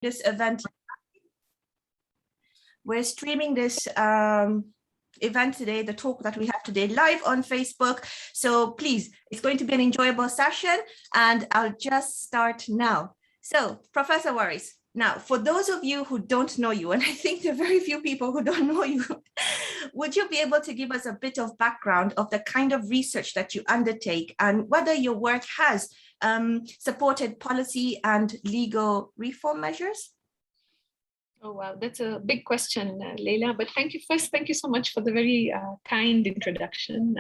this event. We're streaming this event today, the talk that we have today, live on Facebook. So please, it's going to be an enjoyable session, and I'll just start now. So, Professor Waris, now, for those of you who don't know you, and I think there are very few people who don't know you, would you be able to give us a bit of background of the kind of research that you undertake and whether your work has supported policy and legal reform measures? Oh, wow, that's a big question, Leila, but thank you so much for the very kind introduction.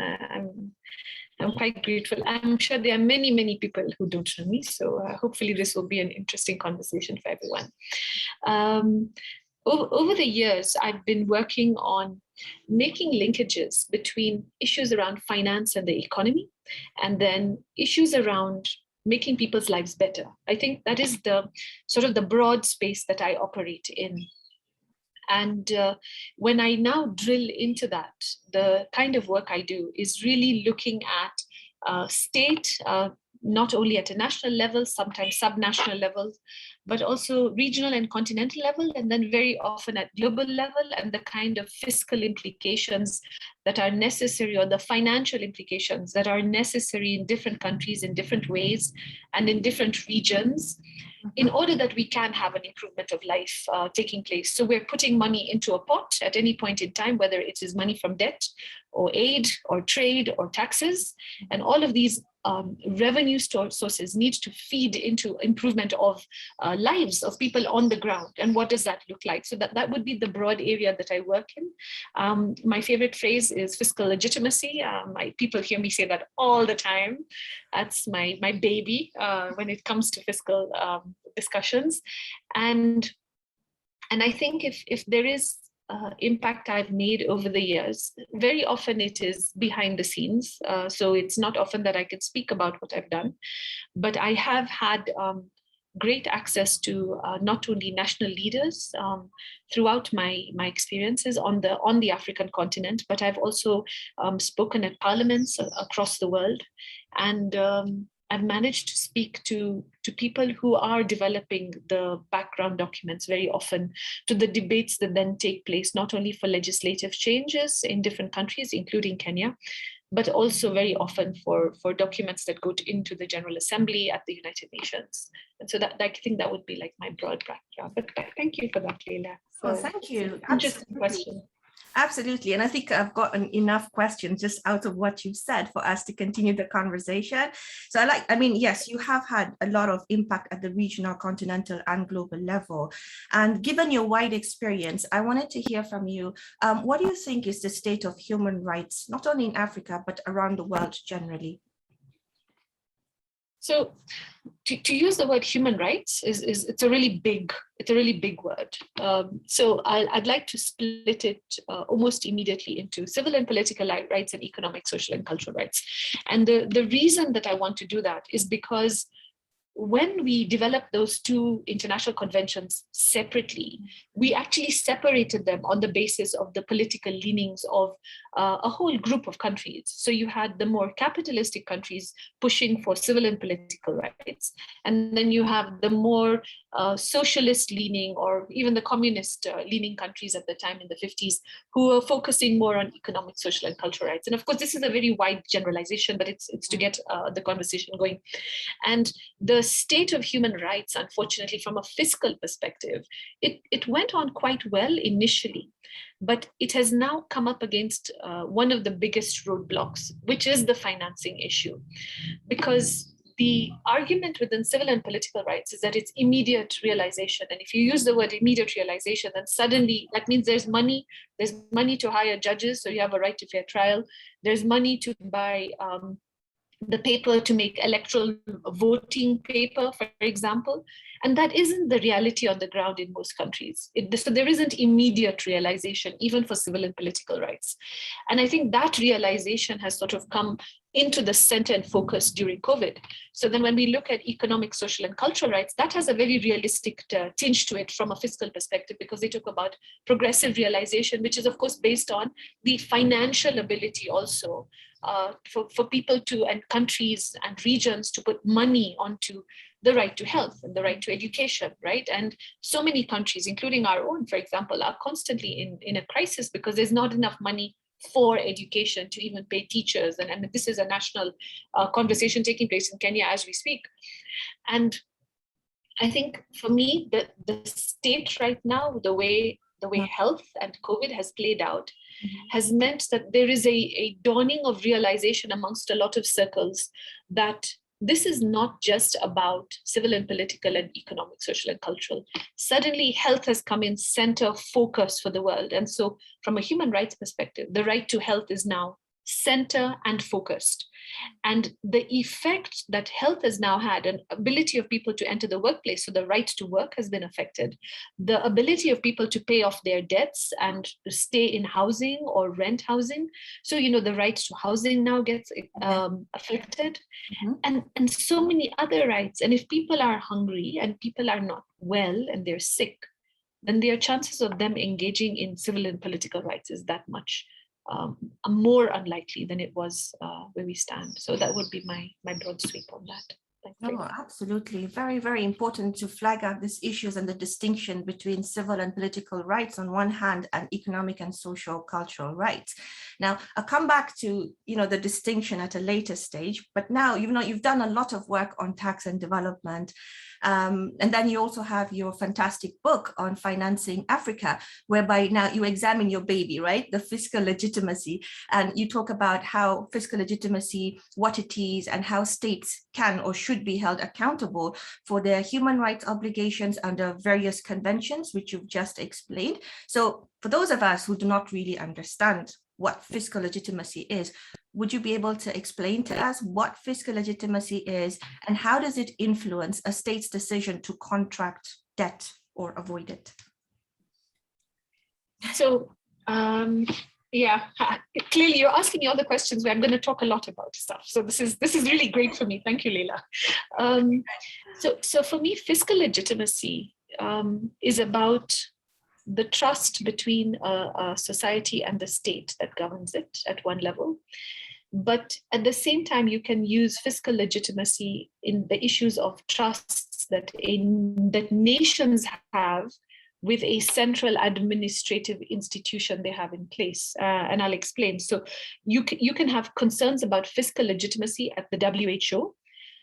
I'm quite grateful. I'm sure there are many, many people who don't know me, so hopefully this will be an interesting conversation for everyone. Over the years, I've been working on making linkages between issues around finance and the economy, and then issues around making people's lives better. I think that is the sort of the broad space that I operate in. And when I now drill into that, the kind of work I do is really looking at state, not only at a national level, sometimes subnational levels, but also regional and continental level, and then very often at global level, and the kind of fiscal implications that are necessary, or the financial implications that are necessary in different countries in different ways and in different regions, in order that we can have an improvement of life taking place. So we're putting money into a pot at any point in time, whether it is money from debt or aid or trade or taxes, and all of these revenue sources need to feed into improvement of lives of people on the ground. And what does that look like? So that would be the broad area that I work in. My favorite phrase is fiscal legitimacy. My people hear me say that all the time. That's my baby when it comes to fiscal discussions. And I think if there is impact I've made over the years, very often it is behind the scenes. So it's not often that I can speak about what I've done, but I have had great access to not only national leaders throughout my experiences on the African continent, but I've also spoken at parliaments across the world, and I've managed to speak to people who are developing the background documents, very often to the debates that then take place, not only for legislative changes in different countries, including Kenya, but also very often for documents that go into the General Assembly at the United Nations. And so that I think that would be like my broad background. But thank you for that, Leila. So, thank you. Interesting question. Absolutely. And I think I've gotten enough questions just out of what you've said for us to continue the conversation. So yes, you have had a lot of impact at the regional, continental, and global level. And given your wide experience, I wanted to hear from you. What do you think is the state of human rights, not only in Africa, but around the world generally? So to use the word human rights it's a really big word. So I'd like to split it almost immediately into civil and political rights and economic, social, and cultural rights. And the reason that I want to do that is because when we developed those two international conventions separately, we actually separated them on the basis of the political leanings of a whole group of countries. So you had the more capitalistic countries pushing for civil and political rights, and then you have the more socialist leaning, or even the communist leaning countries at the time in the 50s, who were focusing more on economic, social, and cultural rights. And of course, this is a very wide generalization, but it's to get the conversation going. And the state of human rights, unfortunately, from a fiscal perspective, it went on quite well initially, but it has now come up against one of the biggest roadblocks, which is the financing issue. Because the argument within civil and political rights is that it's immediate realization. And if you use the word immediate realization, then suddenly that means there's money to hire judges, so you have a right to fair trial. There's money to buy the paper to make electoral voting paper, for example. And that isn't the reality on the ground in most countries. So there isn't immediate realization, even for civil and political rights. And I think that realization has sort of come into the center and focus during COVID. So then when we look at economic, social, and cultural rights, that has a very realistic tinge to it from a fiscal perspective, because they talk about progressive realization, which is of course based on the financial ability also for people to, and countries and regions to put money onto the right to health and the right to education, right? And so many countries, including our own, for example, are constantly in a crisis because there's not enough money for education to even pay teachers. And this is a national conversation taking place in Kenya as we speak. And I think for me, the state right now, the way health and COVID has played out, has meant that there is a dawning of realization amongst a lot of circles that this is not just about civil and political and economic, social and cultural. Suddenly health has come in center focus for the world. And so from a human rights perspective, the right to health is now center and focused. And the effect that health has now had, an ability of people to enter the workplace, so the right to work has been affected. The ability of people to pay off their debts and to stay in housing or rent housing. So, the right to housing now gets affected. And so many other rights. And if people are hungry and people are not well and they're sick, then their chances of them engaging in civil and political rights is that much more unlikely than it was where we stand. So that would be my broad sweep on that. No, absolutely. Very, very important to flag out these issues and the distinction between civil and political rights on one hand and economic and social cultural rights. Now, I'll come back to, the distinction at a later stage, but now, you've done a lot of work on tax and development. And then you also have your fantastic book on financing Africa, whereby now you examine your baby, right? The fiscal legitimacy. And you talk about how fiscal legitimacy, what it is, and how states can or should be held accountable for their human rights obligations under various conventions, which you've just explained. So for those of us who do not really understand what fiscal legitimacy is, would you be able to explain to us what fiscal legitimacy is and how does it influence a state's decision to contract debt or avoid it? So, clearly you're asking me all the questions where I'm going to talk a lot about stuff. So this is really great for me. Thank you, Leila. So for me, fiscal legitimacy is about the trust between a society and the state that governs it at one level. But at the same time, you can use fiscal legitimacy in the issues of trusts that nations have with a central administrative institution they have in place. And I'll explain. So you can have concerns about fiscal legitimacy at the WHO,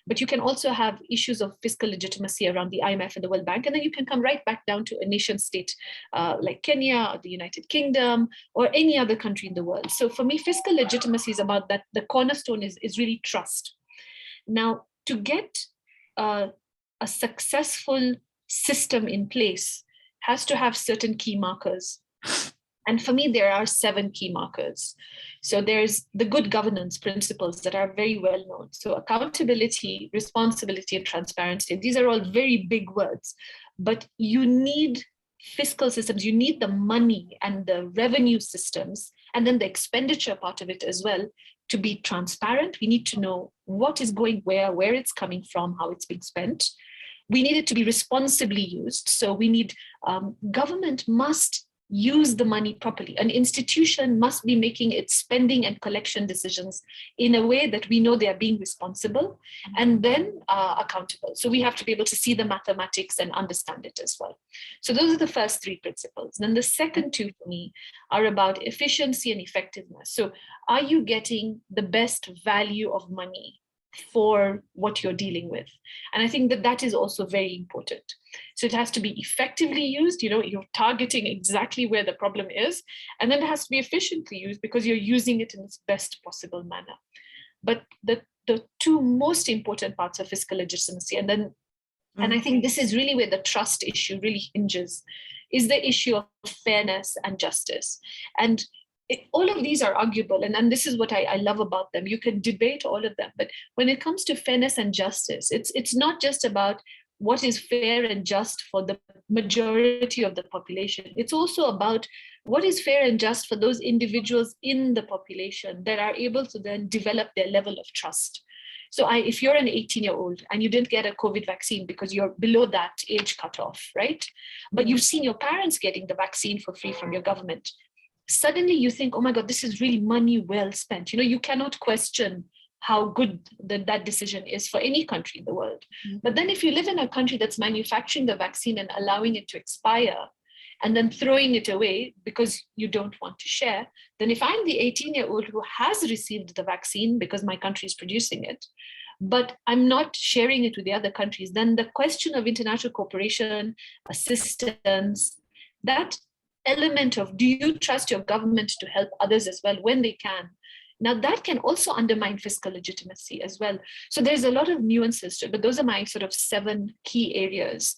but you can also have issues of fiscal legitimacy around the IMF and the World Bank. And then you can come right back down to a nation state like Kenya or the United Kingdom or any other country in the world. So for me, fiscal legitimacy is about that. The cornerstone is really trust. Now, to get a successful system in place has to have certain key markers. And for me, there are 7 key markers. So there's the good governance principles that are very well known. So accountability, responsibility, and transparency. These are all very big words, but you need fiscal systems. You need the money and the revenue systems, and then the expenditure part of it as well, to be transparent. We need to know what is going where it's coming from, how it's being spent. We need it to be responsibly used. So we need government must use the money properly. An institution must be making its spending and collection decisions in a way that we know they are being responsible and then accountable. So we have to be able to see the mathematics and understand it as well. So those are the first 3 principles. Then the second 2 for me are about efficiency and effectiveness. So are you getting the best value of money for what you're dealing with? And I think that is also very important. So it has to be effectively used, you're targeting exactly where the problem is, and then it has to be efficiently used because you're using it in its best possible manner. But the 2 most important parts of fiscal legitimacy, and I think this is really where the trust issue really hinges, is the issue of fairness and justice. And all of these are arguable, and this is what I love about them. You can debate all of them, but when it comes to fairness and justice, it's not just about what is fair and just for the majority of the population. It's also about what is fair and just for those individuals in the population that are able to then develop their level of trust. So if you're an 18-year-old and you didn't get a COVID vaccine because you're below that age cutoff, right? But you've seen your parents getting the vaccine for free from your government. Suddenly you think, oh my God, this is really money well spent. You know, you cannot question how good that decision is for any country in the world. But then if you live in a country that's manufacturing the vaccine and allowing it to expire, and then throwing it away because you don't want to share, then if I'm the 18-year-old who has received the vaccine because my country is producing it, but I'm not sharing it with the other countries, then the question of international cooperation, assistance, that element of do you trust your government to help others as well when they can? Now that can also undermine fiscal legitimacy as well. So there's a lot of nuances to it, but those are my sort of 7 key areas,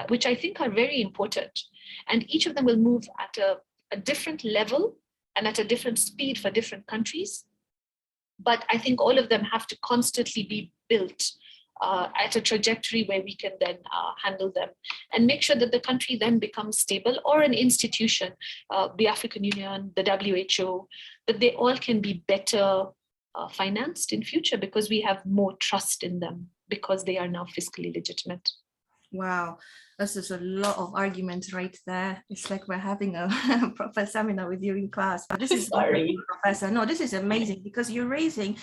which I think are very important. And each of them will move at a different level and at a different speed for different countries. But I think all of them have to constantly be built at a trajectory where we can then handle them and make sure that the country then becomes stable, or an institution, the African Union, the WHO, that they all can be better financed in future because we have more trust in them because they are now fiscally legitimate. Wow, that's just a lot of arguments right there. It's like we're having a proper seminar with you in class. But this is Sorry, Professor. No, this is amazing because you're raising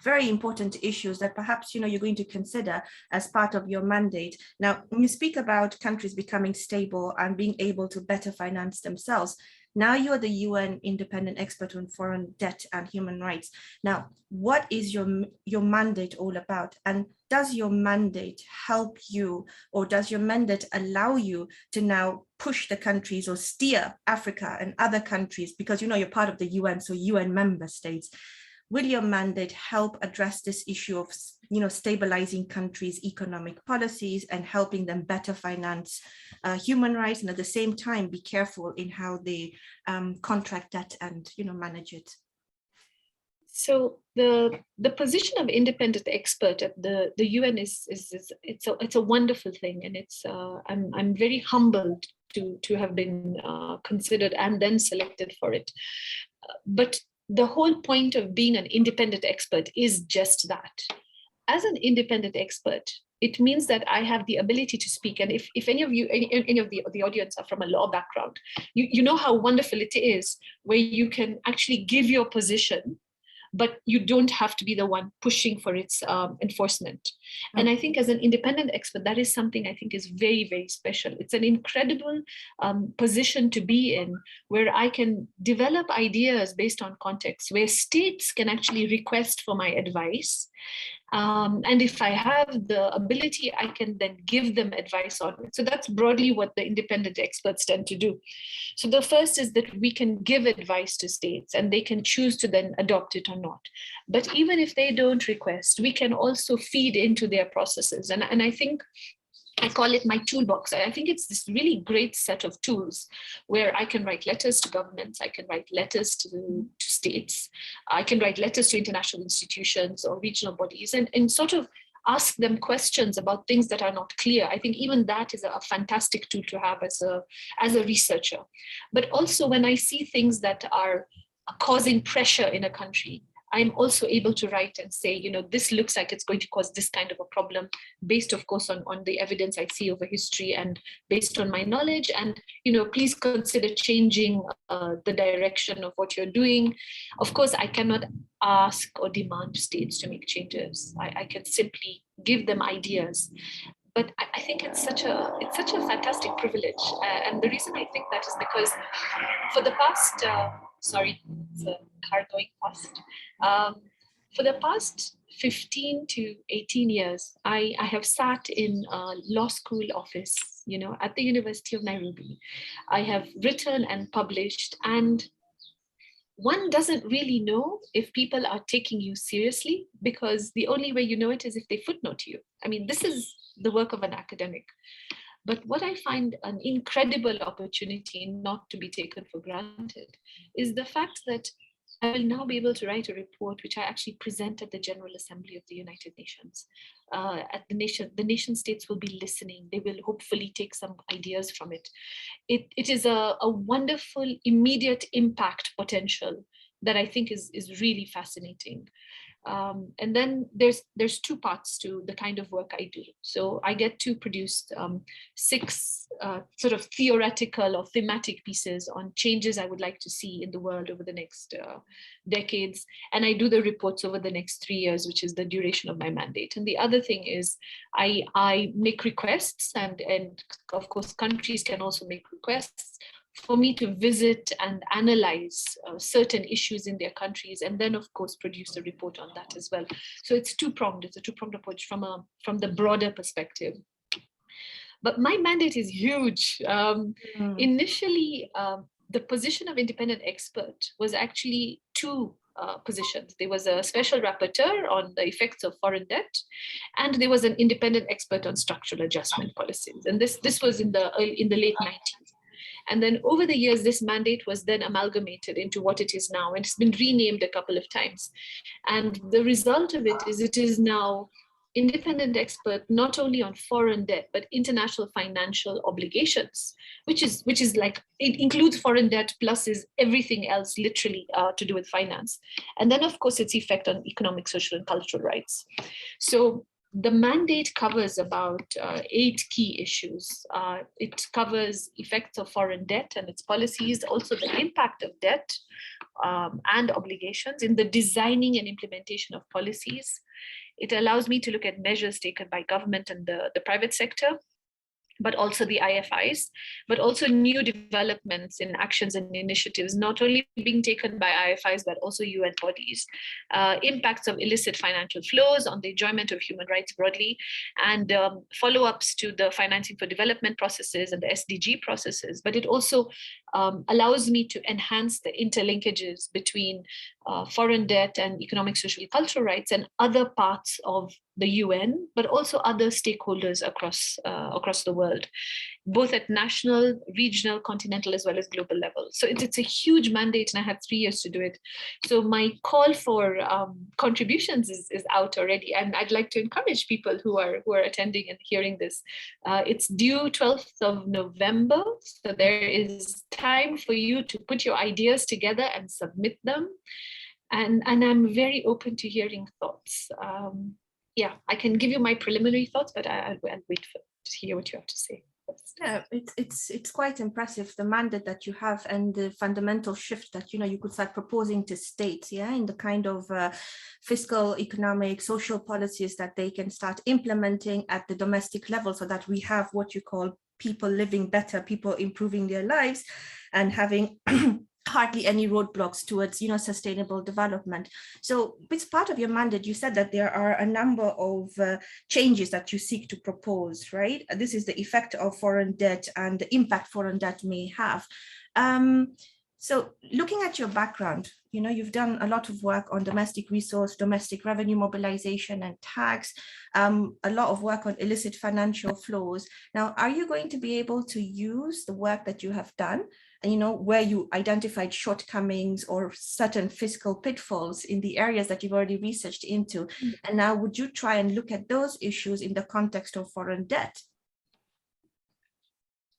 very important issues that perhaps you're going to consider as part of your mandate. Now, when you speak about countries becoming stable and being able to better finance themselves, now you're the UN independent expert on foreign debt and human rights. Now, what is your mandate all about? And does your mandate help you, or does your mandate allow you to now push the countries or steer Africa and other countries? Because you're part of the UN, so UN member states. Will your mandate help address this issue of stabilizing countries' economic policies and helping them better finance human rights, and at the same time be careful in how they contract that and manage it? So the position of independent expert at the UN it's a wonderful thing, and it's I'm very humbled to have been considered and then selected for it. But the whole point of being an independent expert is just that. As an independent expert, it means that I have the ability to speak. And if any of you, any of the audience are from a law background, you know how wonderful it is where you can actually give your position, but you don't have to be the one pushing for its enforcement. And I think as an independent expert, that is something I think is very, very special. It's an incredible position to be in, where I can develop ideas based on context, where states can actually request for my advice. And if I have the ability, I can then give them advice on it. So that's broadly what the independent experts tend to do. So the first is that we can give advice to states and they can choose to then adopt it or not. But even if they don't request, we can also feed into their processes. And I think I call it my toolbox. I think it's this really great set of tools where I can write letters to governments, I can write letters to states, I can write letters to international institutions or regional bodies and sort of ask them questions about things that are not clear. I think even that is a fantastic tool to have as a researcher. But also when I see things that are causing pressure in a country, I'm also able to write and say, this looks like it's going to cause this kind of a problem, based, of course, on the evidence I see over history and based on my knowledge. And, please consider changing the direction of what you're doing. Of course, I cannot ask or demand states to make changes. I can simply give them ideas. But I think it's such a fantastic privilege. And the reason I think that is because for the past, sorry, it's a car going past. For the past 15 to 18 years, I have sat in a law school office, at the University of Nairobi. I have written and published, and one doesn't really know if people are taking you seriously, because the only way you know it is if they footnote you. I mean, this is the work of an academic. But what I find an incredible opportunity not to be taken for granted is the fact that I will now be able to write a report which I actually present at the General Assembly of the United Nations. The nation states will be listening. They will hopefully take some ideas from it. It is a wonderful immediate impact potential that I think is really fascinating. And then there's two parts to the kind of work I do. So I get to produce 6 sort of theoretical or thematic pieces on changes I would like to see in the world over the next decades. And I do the reports over the next 3 years, which is the duration of my mandate. And the other thing is I make requests, and of course, countries can also make requests for me to visit and analyze certain issues in their countries, and then of course produce a report on that as well. So it's two-pronged. It's a two-pronged approach from the broader perspective. But my mandate is huge. Initially, the position of independent expert was actually 2 positions. There was a special rapporteur on the effects of foreign debt, and there was an independent expert on structural adjustment policies. And this was in the late 90s. And then over the years, this mandate was then amalgamated into what it is now, and it's been renamed a couple of times. And the result of it is now independent expert not only on foreign debt, but international financial obligations, which is like, it includes foreign debt plus is everything else literally to do with finance. And then of course its effect on economic, social, and cultural rights. So the mandate covers about 8 key issues. It covers effects of foreign debt and its policies, also the impact of debt and obligations in the designing and implementation of policies. It allows me to look at measures taken by government and the private sector, but also the IFIs, but also new developments in actions and initiatives, not only being taken by IFIs, but also UN bodies, impacts of illicit financial flows on the enjoyment of human rights broadly, and follow-ups to the financing for development processes and the SDG processes. But it also allows me to enhance the interlinkages between foreign debt and economic, social, cultural rights and other parts of the UN, but also other stakeholders across the world, both at national, regional, continental, as well as global level. So it's a huge mandate, and I had 3 years to do it. So my call for contributions is out already, and I'd like to encourage people who are attending and hearing this. It's due 12th of November, so there is time for you to put your ideas together and submit them. And I'm very open to hearing thoughts. Yeah, I can give you my preliminary thoughts, but I'll wait to hear what you have to say. Yeah, it's quite impressive, the mandate that you have and the fundamental shift that you could start proposing to states, in the kind of fiscal, economic, social policies that they can start implementing at the domestic level, so that we have what you call people living better, people improving their lives and having hardly any roadblocks towards sustainable development. So it's part of your mandate. You said that there are a number of changes that you seek to propose, right? This is the effect of foreign debt and the impact foreign debt may have. So looking at your background, you've done a lot of work on domestic resource, domestic revenue mobilization and tax, a lot of work on illicit financial flows. Now, are you going to be able to use the work that you have done, where you identified shortcomings or certain fiscal pitfalls in the areas that you've already researched into? And now would you try and look at those issues in the context of foreign debt?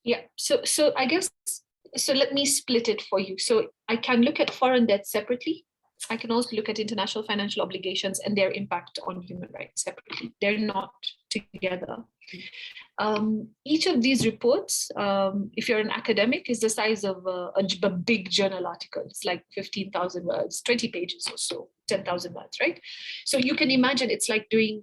Yeah, so I guess, so let me split it for you. So I can look at foreign debt separately. I can also look at international financial obligations and their impact on human rights separately. They're not together. Each of these reports, if you're an academic, is the size of a big journal article. It's like 15,000 words, 20 pages or so, 10,000 words, right? So you can imagine it's like doing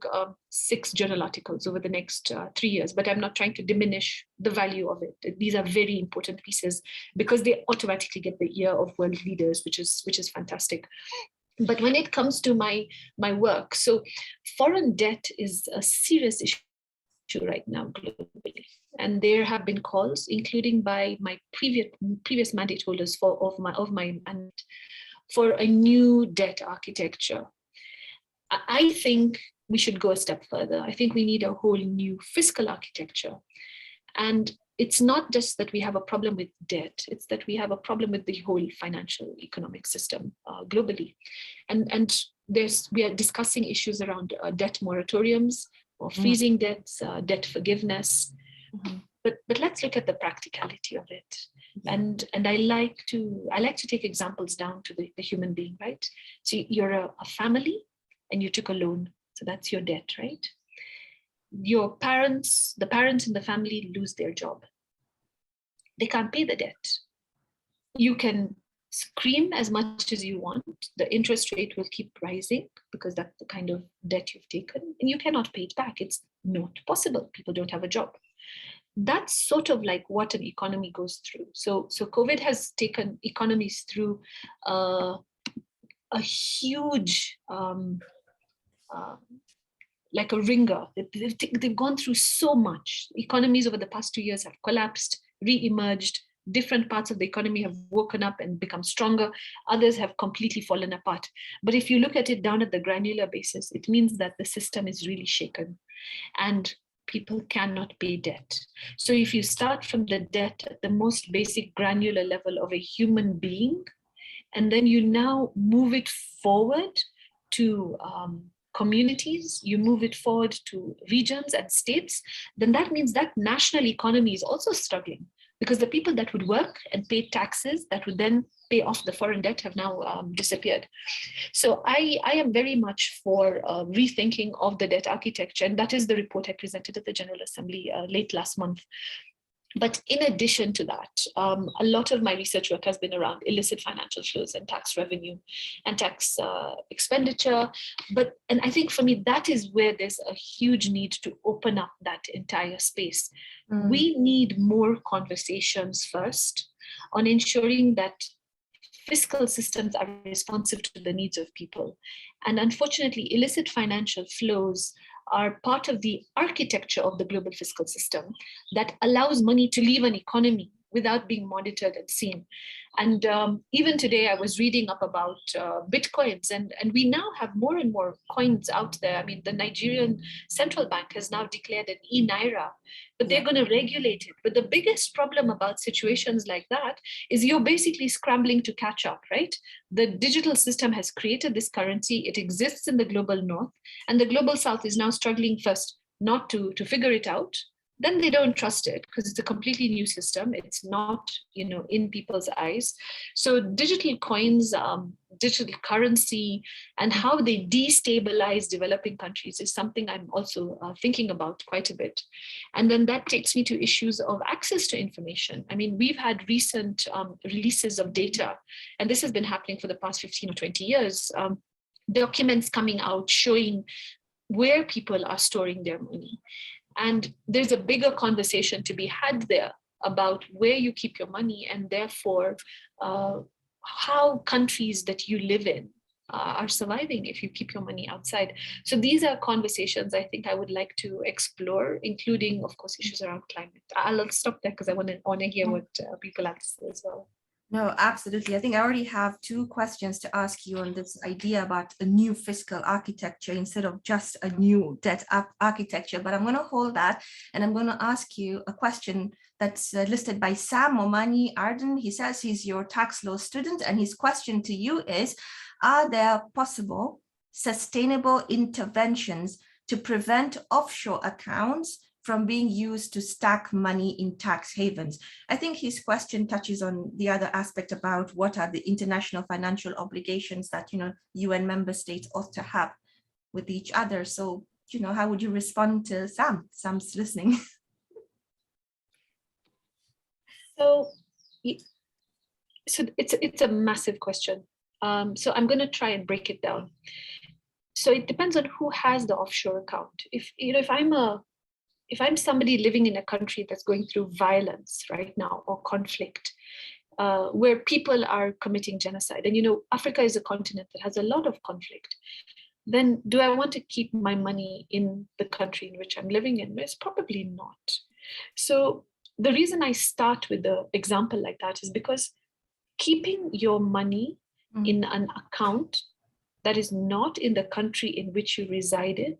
6 journal articles over the next 3 years, but I'm not trying to diminish the value of it. These are very important pieces because they automatically get the ear of world leaders, which is fantastic. But when it comes to my work, so foreign debt is a serious issue right now globally, and there have been calls, including by my previous mandate holders of my mandate, for a new debt architecture. I think we should go a step further. I think we need a whole new fiscal architecture, and it's not just that we have a problem with debt, it's that we have a problem with the whole financial economic system globally. And we are discussing issues around debt moratoriums or freezing debts, debt forgiveness. But let's look at the practicality of it. And I like to take examples down to the human being, right? So you're a family and you took a loan. So that's your debt, right? The parents in the family lose their job. They can't pay the debt. You can scream as much as you want. The interest rate will keep rising because that's the kind of debt you've taken, and you cannot pay it back. It's not possible. People don't have a job. That's sort of like what an economy goes through. So COVID has taken economies through a huge like a ringer. They've gone through so much. Economies over the past 2 years have collapsed, re-emerged. Different parts of the economy have woken up and become stronger. Others have completely fallen apart. But if you look at it down at the granular basis, it means that the system is really shaken and people cannot pay debt. So if you start from the debt at the most basic granular level of a human being, and then you now move it forward to communities, you move it forward to regions and states, then that means that national economy is also struggling, because the people that would work and pay taxes that would then pay off the foreign debt have now disappeared. So I am very much for rethinking of the debt architecture, and that is the report I presented at the General Assembly late last month. But in addition to that, a lot of my research work has been around illicit financial flows and tax revenue and tax expenditure. And I think for me, that is where there's a huge need to open up that entire space. We need more conversations first on ensuring that fiscal systems are responsive to the needs of people. And unfortunately, illicit financial flows are part of the architecture of the global fiscal system that allows money to leave an economy without being monitored and seen. And even today, I was reading up about Bitcoins, and we now have more and more coins out there. I mean, the Nigerian central bank has now declared an e-naira, but they're going to regulate it. But the biggest problem about situations like that is you're basically scrambling to catch up, right? The digital system has created this currency. It exists in the global north, and the global south is now struggling first not to figure it out. Then they don't trust it because it's a completely new system. It's not, in people's eyes. So digital coins, digital currency, and how they destabilize developing countries is something I'm also thinking about quite a bit. And then that takes me to issues of access to information. I mean, we've had recent releases of data, and this has been happening for the past 15 or 20 years, documents coming out showing where people are storing their money. And there's a bigger conversation to be had there about where you keep your money, and therefore how countries that you live in are surviving if you keep your money outside. So these are conversations I think I would like to explore, including, of course, issues around climate. I'll stop there because I want to hear what people have to say as well. No, absolutely. I think I already have 2 questions to ask you on this idea about a new fiscal architecture instead of just a new debt architecture, but I'm going to hold that, and I'm going to ask you a question that's listed by Sam Omani Arden. He says he's your tax law student, and his question to you is, are there possible sustainable interventions to prevent offshore accounts from being used to stack money in tax havens? I think his question touches on the other aspect about what are the international financial obligations that, UN member states ought to have with each other. So, how would you respond to Sam? Sam's listening. So it's a massive question. So I'm going to try and break it down. So it depends on who has the offshore account. If I'm somebody living in a country that's going through violence right now or conflict, where people are committing genocide, and Africa is a continent that has a lot of conflict, then do I want to keep my money in the country in which I'm living in? It's probably not. So the reason I start with the example like that is because keeping your money in an account that is not in the country in which you resided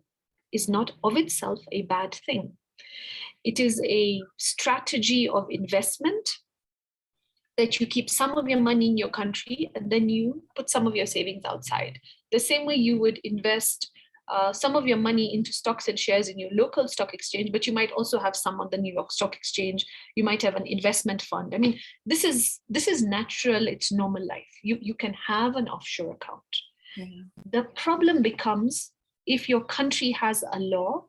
is not of itself a bad thing. It is a strategy of investment that you keep some of your money in your country and then you put some of your savings outside. The same way you would invest some of your money into stocks and shares in your local stock exchange, but you might also have some on the New York Stock Exchange. You might have an investment fund. I mean, this is natural, it's normal life. You can have an offshore account. Mm-hmm. The problem becomes if your country has a law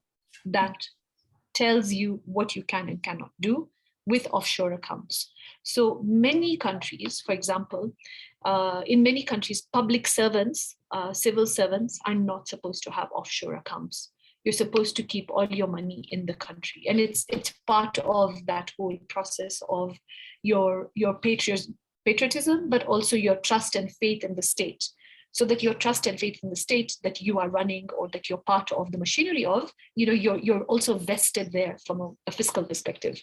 that tells you what you can and cannot do with offshore accounts. So many countries, for example, in many countries, public servants, civil servants are not supposed to have offshore accounts. You're supposed to keep all your money in the country. And it's part of that whole process of your patriotism, but also your trust and faith in the state. So that your trust and faith in the state that you are running or that you're part of the machinery of, you're also vested there from a fiscal perspective.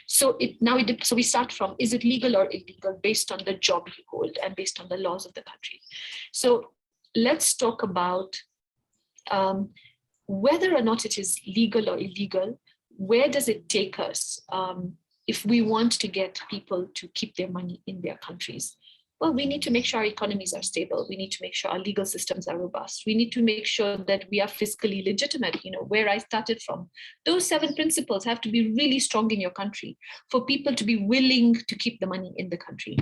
So we start from, is it legal or illegal based on the job you hold and based on the laws of the country. So let's talk about whether or not it is legal or illegal. Where does it take us if we want to get people to keep their money in their countries? Well, we need to make sure our economies are stable. We need to make sure our legal systems are robust. We need to make sure that we are fiscally legitimate, where I started from. Those 7 principles have to be really strong in your country for people to be willing to keep the money in the country.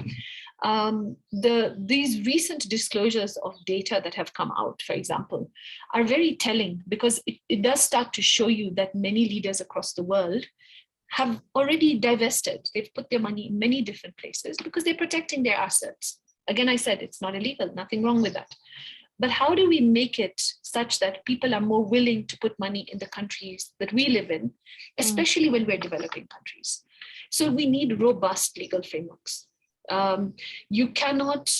These recent disclosures of data that have come out, for example, are very telling because it does start to show you that many leaders across the world have already divested. They've put their money in many different places because they're protecting their assets. Again, I said it's not illegal, nothing wrong with that. But how do we make it such that people are more willing to put money in the countries that we live in, especially when we're developing countries? So we need robust legal frameworks. You cannot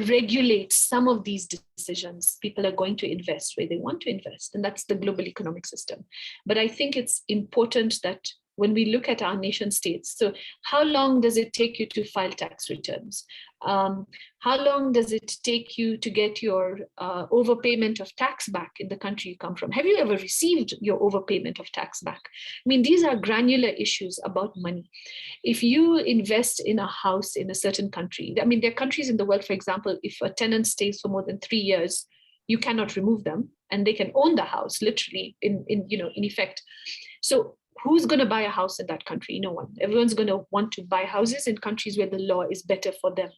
regulate some of these decisions. People are going to invest where they want to invest, and that's the global economic system. But I think it's important that when we look at our nation states, so how long does it take you to file tax returns? How long does it take you to get your overpayment of tax back in the country you come from? Have you ever received your overpayment of tax back? I mean, these are granular issues about money. If you invest in a house in a certain country, I mean, there are countries in the world, for example, if a tenant stays for more than 3 years, you cannot remove them and they can own the house literally in effect. So who's going to buy a house in that country? No one. Everyone's going to want to buy houses in countries where the law is better for them.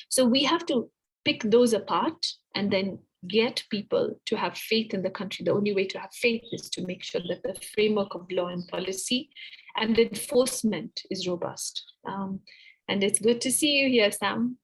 So we have to pick those apart and then get people to have faith in the country. The only way to have faith is to make sure that the framework of law and policy and enforcement is robust. And it's good to see you here, Sam.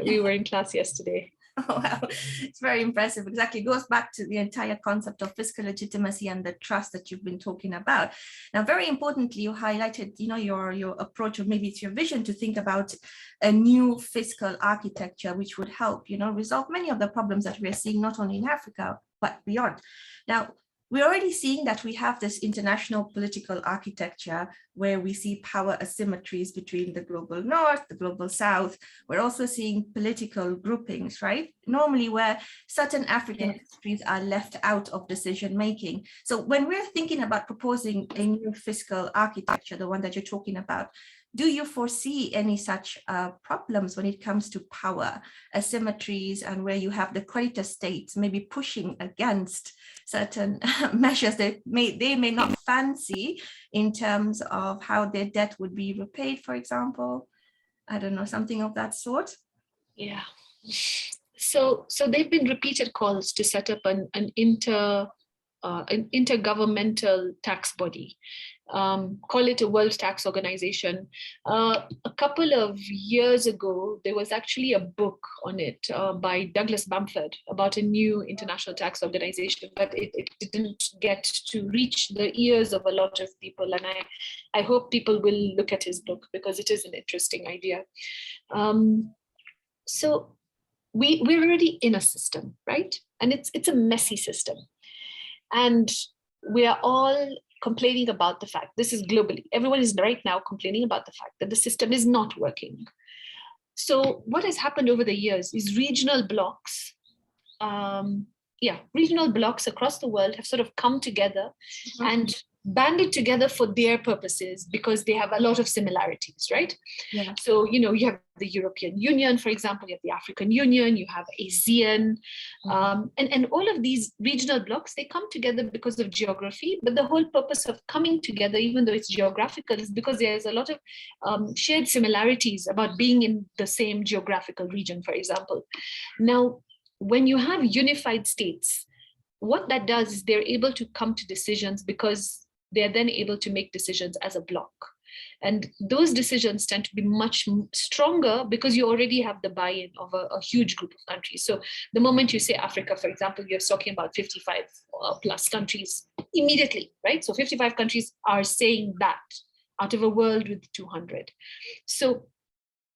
We were in class yesterday. Oh, wow. It's very impressive. Exactly. It goes back to the entire concept of fiscal legitimacy and the trust that you've been talking about. Now, very importantly, you highlighted, your approach, or maybe it's your vision to think about a new fiscal architecture, which would help, resolve many of the problems that we're seeing, not only in Africa, but beyond. Now, we're already seeing that we have this international political architecture where we see power asymmetries between the global north, the global south. We're also seeing political groupings, right? Normally where certain African countries are left out of decision making. So when we're thinking about proposing a new fiscal architecture, the one that you're talking about, do you foresee any such problems when it comes to power asymmetries and where you have the creditor states maybe pushing against certain measures that they may not fancy in terms of how their debt would be repaid, for example? I don't know, something of that sort? Yeah. So there've been repeated calls to set up an intergovernmental tax body. Call it a World Tax Organization. A couple of years ago, there was actually a book on it by Douglas Bamford about a new international tax organization, but it didn't get to reach the ears of a lot of people. And I hope people will look at his book because it is an interesting idea. So we're already in a system, right? And it's a messy system. And we are all complaining about the fact, this is globally, everyone is right now complaining about the fact that the system is not working. So what has happened over the years is regional blocks, regional blocks across the world have sort of come together and banded together for their purposes because they have a lot of similarities, right? Yeah. So, you have the European Union, for example, you have the African Union, you have ASEAN, and all of these regional blocks, they come together because of geography, but the whole purpose of coming together, even though it's geographical, is because there's a lot of shared similarities about being in the same geographical region, for example. Now, when you have unified states, what that does is they're able to come to decisions because they're then able to make decisions as a block. And those decisions tend to be much stronger because you already have the buy-in of a huge group of countries. So the moment you say Africa, for example, you're talking about 55 plus countries immediately, right? So 55 countries are saying that out of a world with 200. So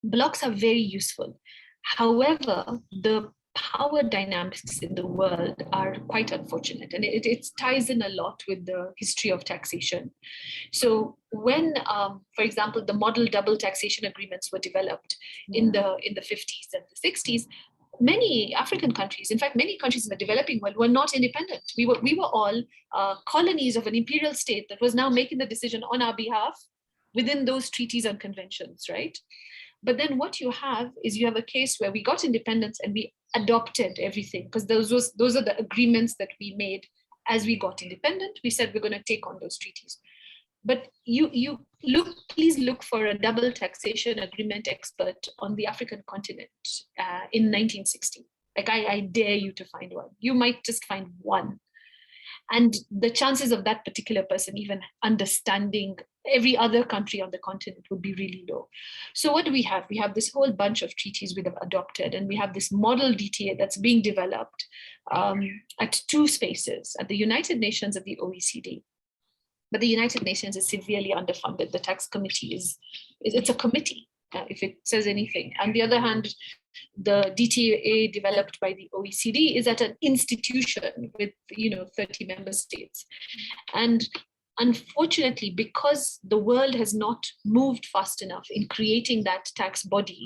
blocks are very useful. However, the power dynamics in the world are quite unfortunate, and it ties in a lot with the history of taxation. So when, for example, the model double taxation agreements were developed in the 50s and the 60s, many African countries, in fact, many countries in the developing world were not independent. We were all colonies of an imperial state that was now making the decision on our behalf within those treaties and conventions, right? But then what you have is you have a case where we got independence and we adopted everything because those are the agreements that we made as we got independent. We said we're going to take on those treaties. But please look for a double taxation agreement expert on the African continent in 1960. Like I dare you to find one. You might just find one. And the chances of that particular person even understanding every other country on the continent would be really low. So what do we have? We have this whole bunch of treaties we have adopted, and we have this model DTA that's being developed at two spaces, at the United Nations and the OECD. But the United Nations is severely underfunded. The tax committee it's a committee, if it says anything. On the other hand, the DTA developed by the OECD is at an institution with 30 member states. And unfortunately, because the world has not moved fast enough in creating that tax body,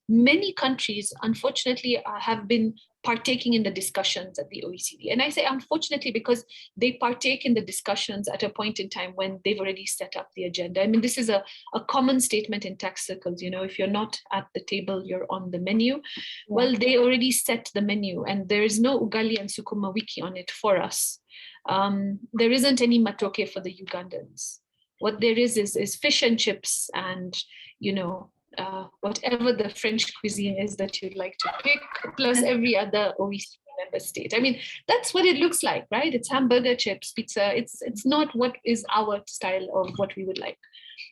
many countries, unfortunately, have been partaking in the discussions at the OECD. And I say unfortunately because they partake in the discussions at a point in time when they've already set up the agenda. I mean, this is a common statement in tax circles, if you're not at the table, you're on the menu. Yeah. Well, they already set the menu and there is no ugali and sukuma wiki on it for us. There isn't any matoke for the Ugandans. What there is fish and chips and, whatever the French cuisine is that you'd like to pick, plus every other OECD member state. I mean, that's what it looks like, right? It's hamburger, chips, pizza. It's not what is our style of what we would like.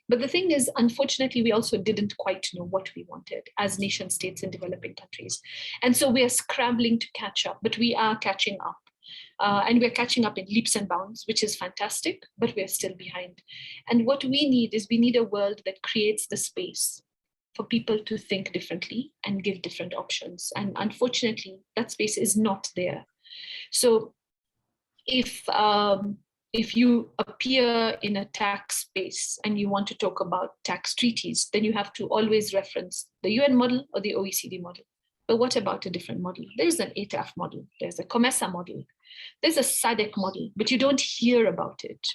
But the thing is, unfortunately, we also didn't quite know what we wanted as nation states in developing countries. And so we are scrambling to catch up, but we are catching up. And we're catching up in leaps and bounds, which is fantastic, but we're still behind. And what we need a world that creates the space for people to think differently and give different options. And unfortunately, that space is not there. So if you appear in a tax space and you want to talk about tax treaties, then you have to always reference the UN model or the OECD model. But what about a different model? There's an ATAF model, there's a COMESA model, there's a SADC model, but you don't hear about it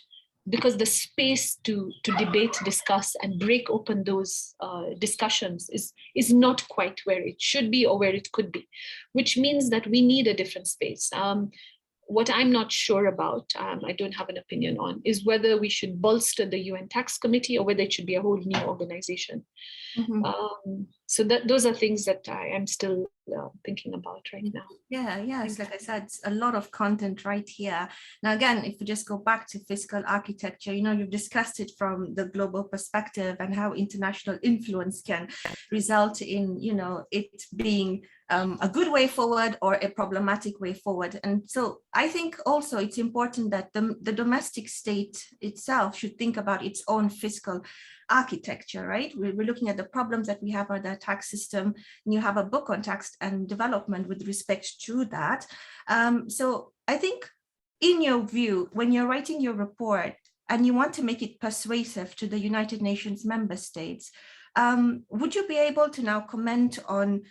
because the space to debate, discuss, and break open those discussions is not quite where it should be or where it could be, which means that we need a different space. What I'm not sure about, I don't have an opinion on, is whether we should bolster the UN Tax Committee or whether it should be a whole new organization. Mm-hmm. So those are things that I am still thinking about right now. Yeah, it's like I said, it's a lot of content right here. Now, again, if we just go back to fiscal architecture, you've discussed it from the global perspective and how international influence can result in, it being a good way forward or a problematic way forward. And so I think also it's important that the domestic state itself should think about its own fiscal architecture, right? We're looking at the problems that we have on the tax system, and you have a book on tax and development with respect to that. So I think in your view, when you're writing your report and you want to make it persuasive to the United Nations member states, would you be able to now comment on,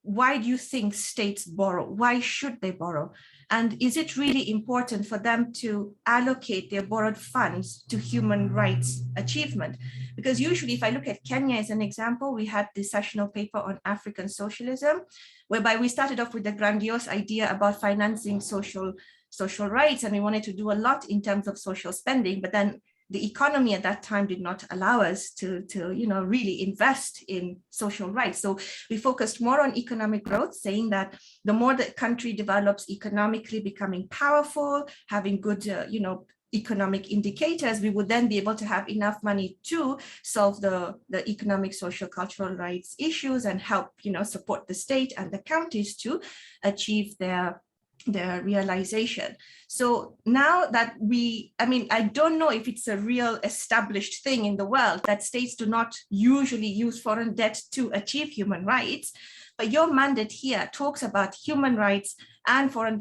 why do you think states borrow? Why should they borrow? And is it really important for them to allocate their borrowed funds to human rights achievement? Because usually, if I look at Kenya as an example, we had this sessional paper on African socialism, whereby we started off with the grandiose idea about financing social rights, and we wanted to do a lot in terms of social spending, but then the economy at that time did not allow us to really invest in social rights. So we focused more on economic growth, saying that the more the country develops economically, becoming powerful, having good, economic indicators, we would then be able to have enough money to solve the economic, social, cultural rights issues and help, support the state and the counties to achieve their realization. So now that I don't know if it's a real established thing in the world that states do not usually use foreign debt to achieve human rights, but your mandate here talks about human rights and foreign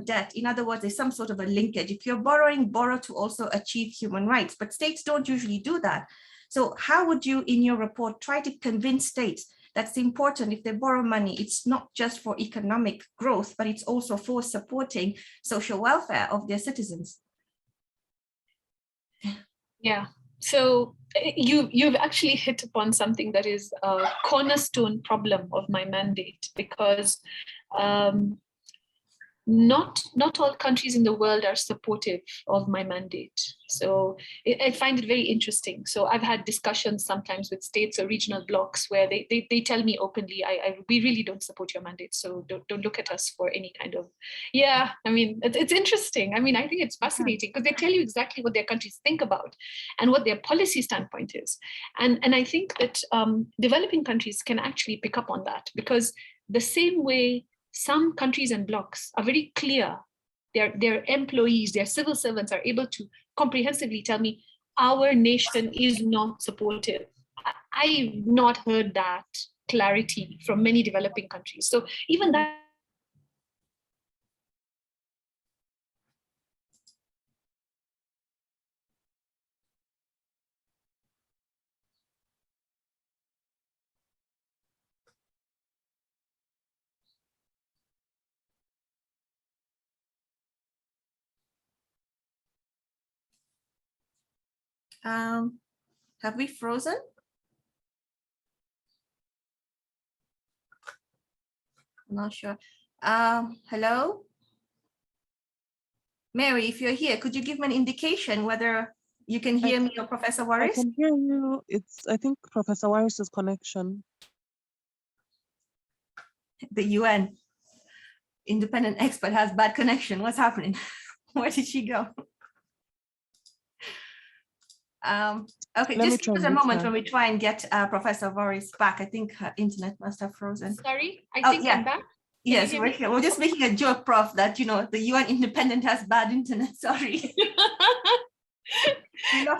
debt. In other words, there's some sort of a linkage. If you're borrow to also achieve human rights, but states don't usually do that. So how would you, in your report, try to convince states that's important? If they borrow money, it's not just for economic growth, but it's also for supporting social welfare of their citizens. Yeah, so you've actually hit upon something that is a cornerstone problem of my mandate, because not all countries in the world are supportive of my mandate. So I find it very interesting. So I've had discussions sometimes with states or regional blocks where they tell me openly, we really don't support your mandate. So don't look at us for any kind of, it's interesting. I think it's fascinating because they tell you exactly what their countries think about and what their policy standpoint is. And I think that developing countries can actually pick up on that, because the same way some countries and blocks are very clear, their employees, their civil servants are able to comprehensively tell me, our nation is not supportive. I've not heard that clarity from many developing countries. So even that, have we frozen? I'm not sure. Hello? Mary, if you're here, could you give me an indication whether you can hear me or Professor Waris? I can hear you. I think Professor Waris's connection. The UN independent expert has bad connection. What's happening? Where did she go? Okay, just give us a moment when we try and get Professor Waris back. I think her internet must have frozen. Sorry, I think I'm back. Yes, we're here. We're just making a joke, Prof, that, the UN independent has bad internet. Sorry.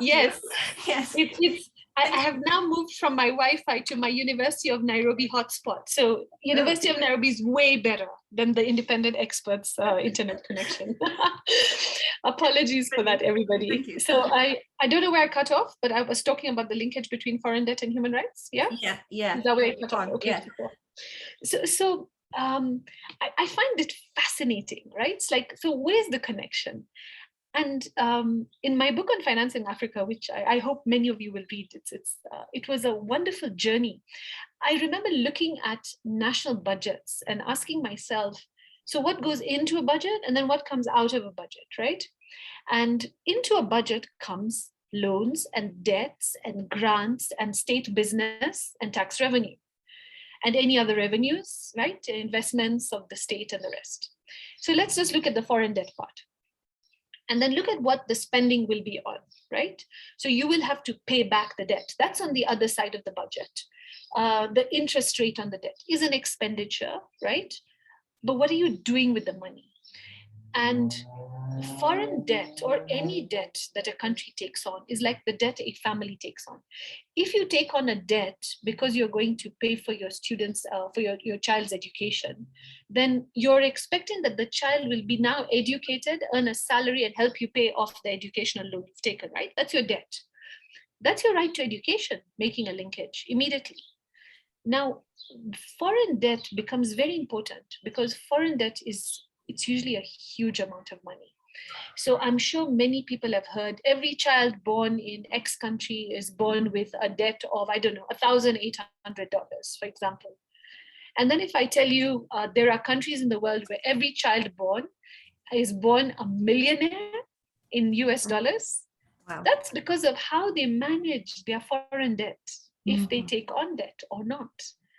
Yes. Yes. I have now moved from my Wi-Fi to my University of Nairobi hotspot. So University of Nairobi is way better than the independent experts' internet connection. Apologies for that, everybody. So I don't know where I cut off, but I was talking about the linkage between foreign debt and human rights. Yeah. Is that where I cut off? Okay. Yeah. So I find it fascinating, right? It's like, so where's the connection? And in my book on finance in Africa, which I hope many of you will read, it was a wonderful journey. I remember looking at national budgets and asking myself, so what goes into a budget and then what comes out of a budget, right? And into a budget comes loans and debts and grants and state business and tax revenue and any other revenues, right? Investments of the state and the rest. So let's just look at the foreign debt part. And then look at what the spending will be on, right? So you will have to pay back the debt. That's on the other side of the budget. The interest rate on the debt is an expenditure, right? But what are you doing with the money? And foreign debt or any debt that a country takes on is like the debt a family takes on. If you take on a debt because you're going to pay for your students, for your child's education, then you're expecting that the child will be now educated, earn a salary, and help you pay off the educational loan you've taken, right? That's your debt. That's your right to education, making a linkage immediately. Now, foreign debt becomes very important because foreign debt is it's usually a huge amount of money. So I'm sure many people have heard every child born in X country is born with a debt of, I don't know, $1,800, for example. And then if I tell you there are countries in the world where every child born is born a millionaire in US dollars, Wow. that's because of how they manage their foreign debt, if they take on debt or not,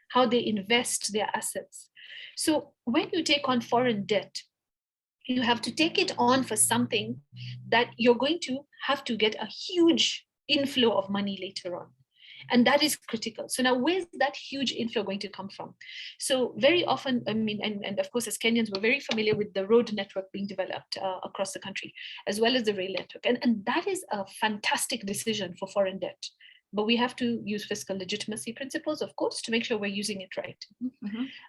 how they invest their assets. So when you take on foreign debt, you have to take it on for something that you're going to have to get a huge inflow of money later on. And that is critical. So now where's that huge inflow going to come from? So very often, I mean, and of course, as Kenyans, we're very familiar with the road network being developed across the country, as well as the rail network. And that is a fantastic decision for foreign debt. But we have to use fiscal legitimacy principles, of course, to make sure we're using it right.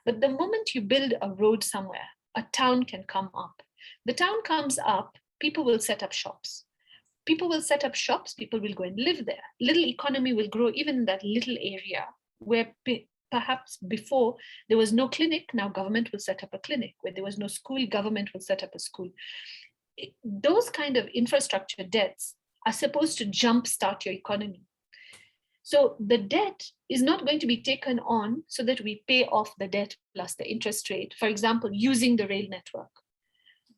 But the moment you build a road somewhere, a town can come up. The town comes up, people will set up shops. People will set up shops, people will go and live there. Little economy will grow even in that little area where perhaps before there was no clinic, now government will set up a clinic. Where there was no school, government will set up a school. Those kind of infrastructure debts are supposed to jumpstart your economy. So the debt is not going to be taken on so that we pay off the debt plus the interest rate, for example, using the rail network.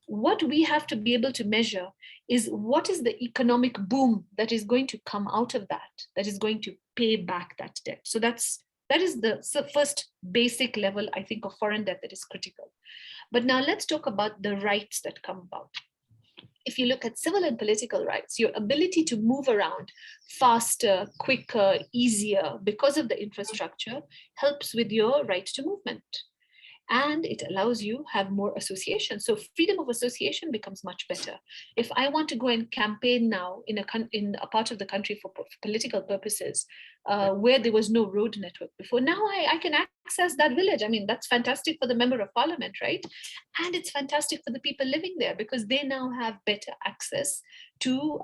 What we have to be able to measure is what is the economic boom that is going to come out of that is going to pay back that debt. So that is the first basic level, I think, of foreign debt that is critical. But now let's talk about the rights that come about. If you look at civil and political rights, your ability to move around faster, quicker, easier because of the infrastructure helps with your right to movement. And it allows you have more association. So freedom of association becomes much better. If I want to go and campaign now in a part of the country for political purposes, where there was no road network before, now I can access that village. I mean, that's fantastic for the member of parliament, right? And it's fantastic for the people living there because they now have better access to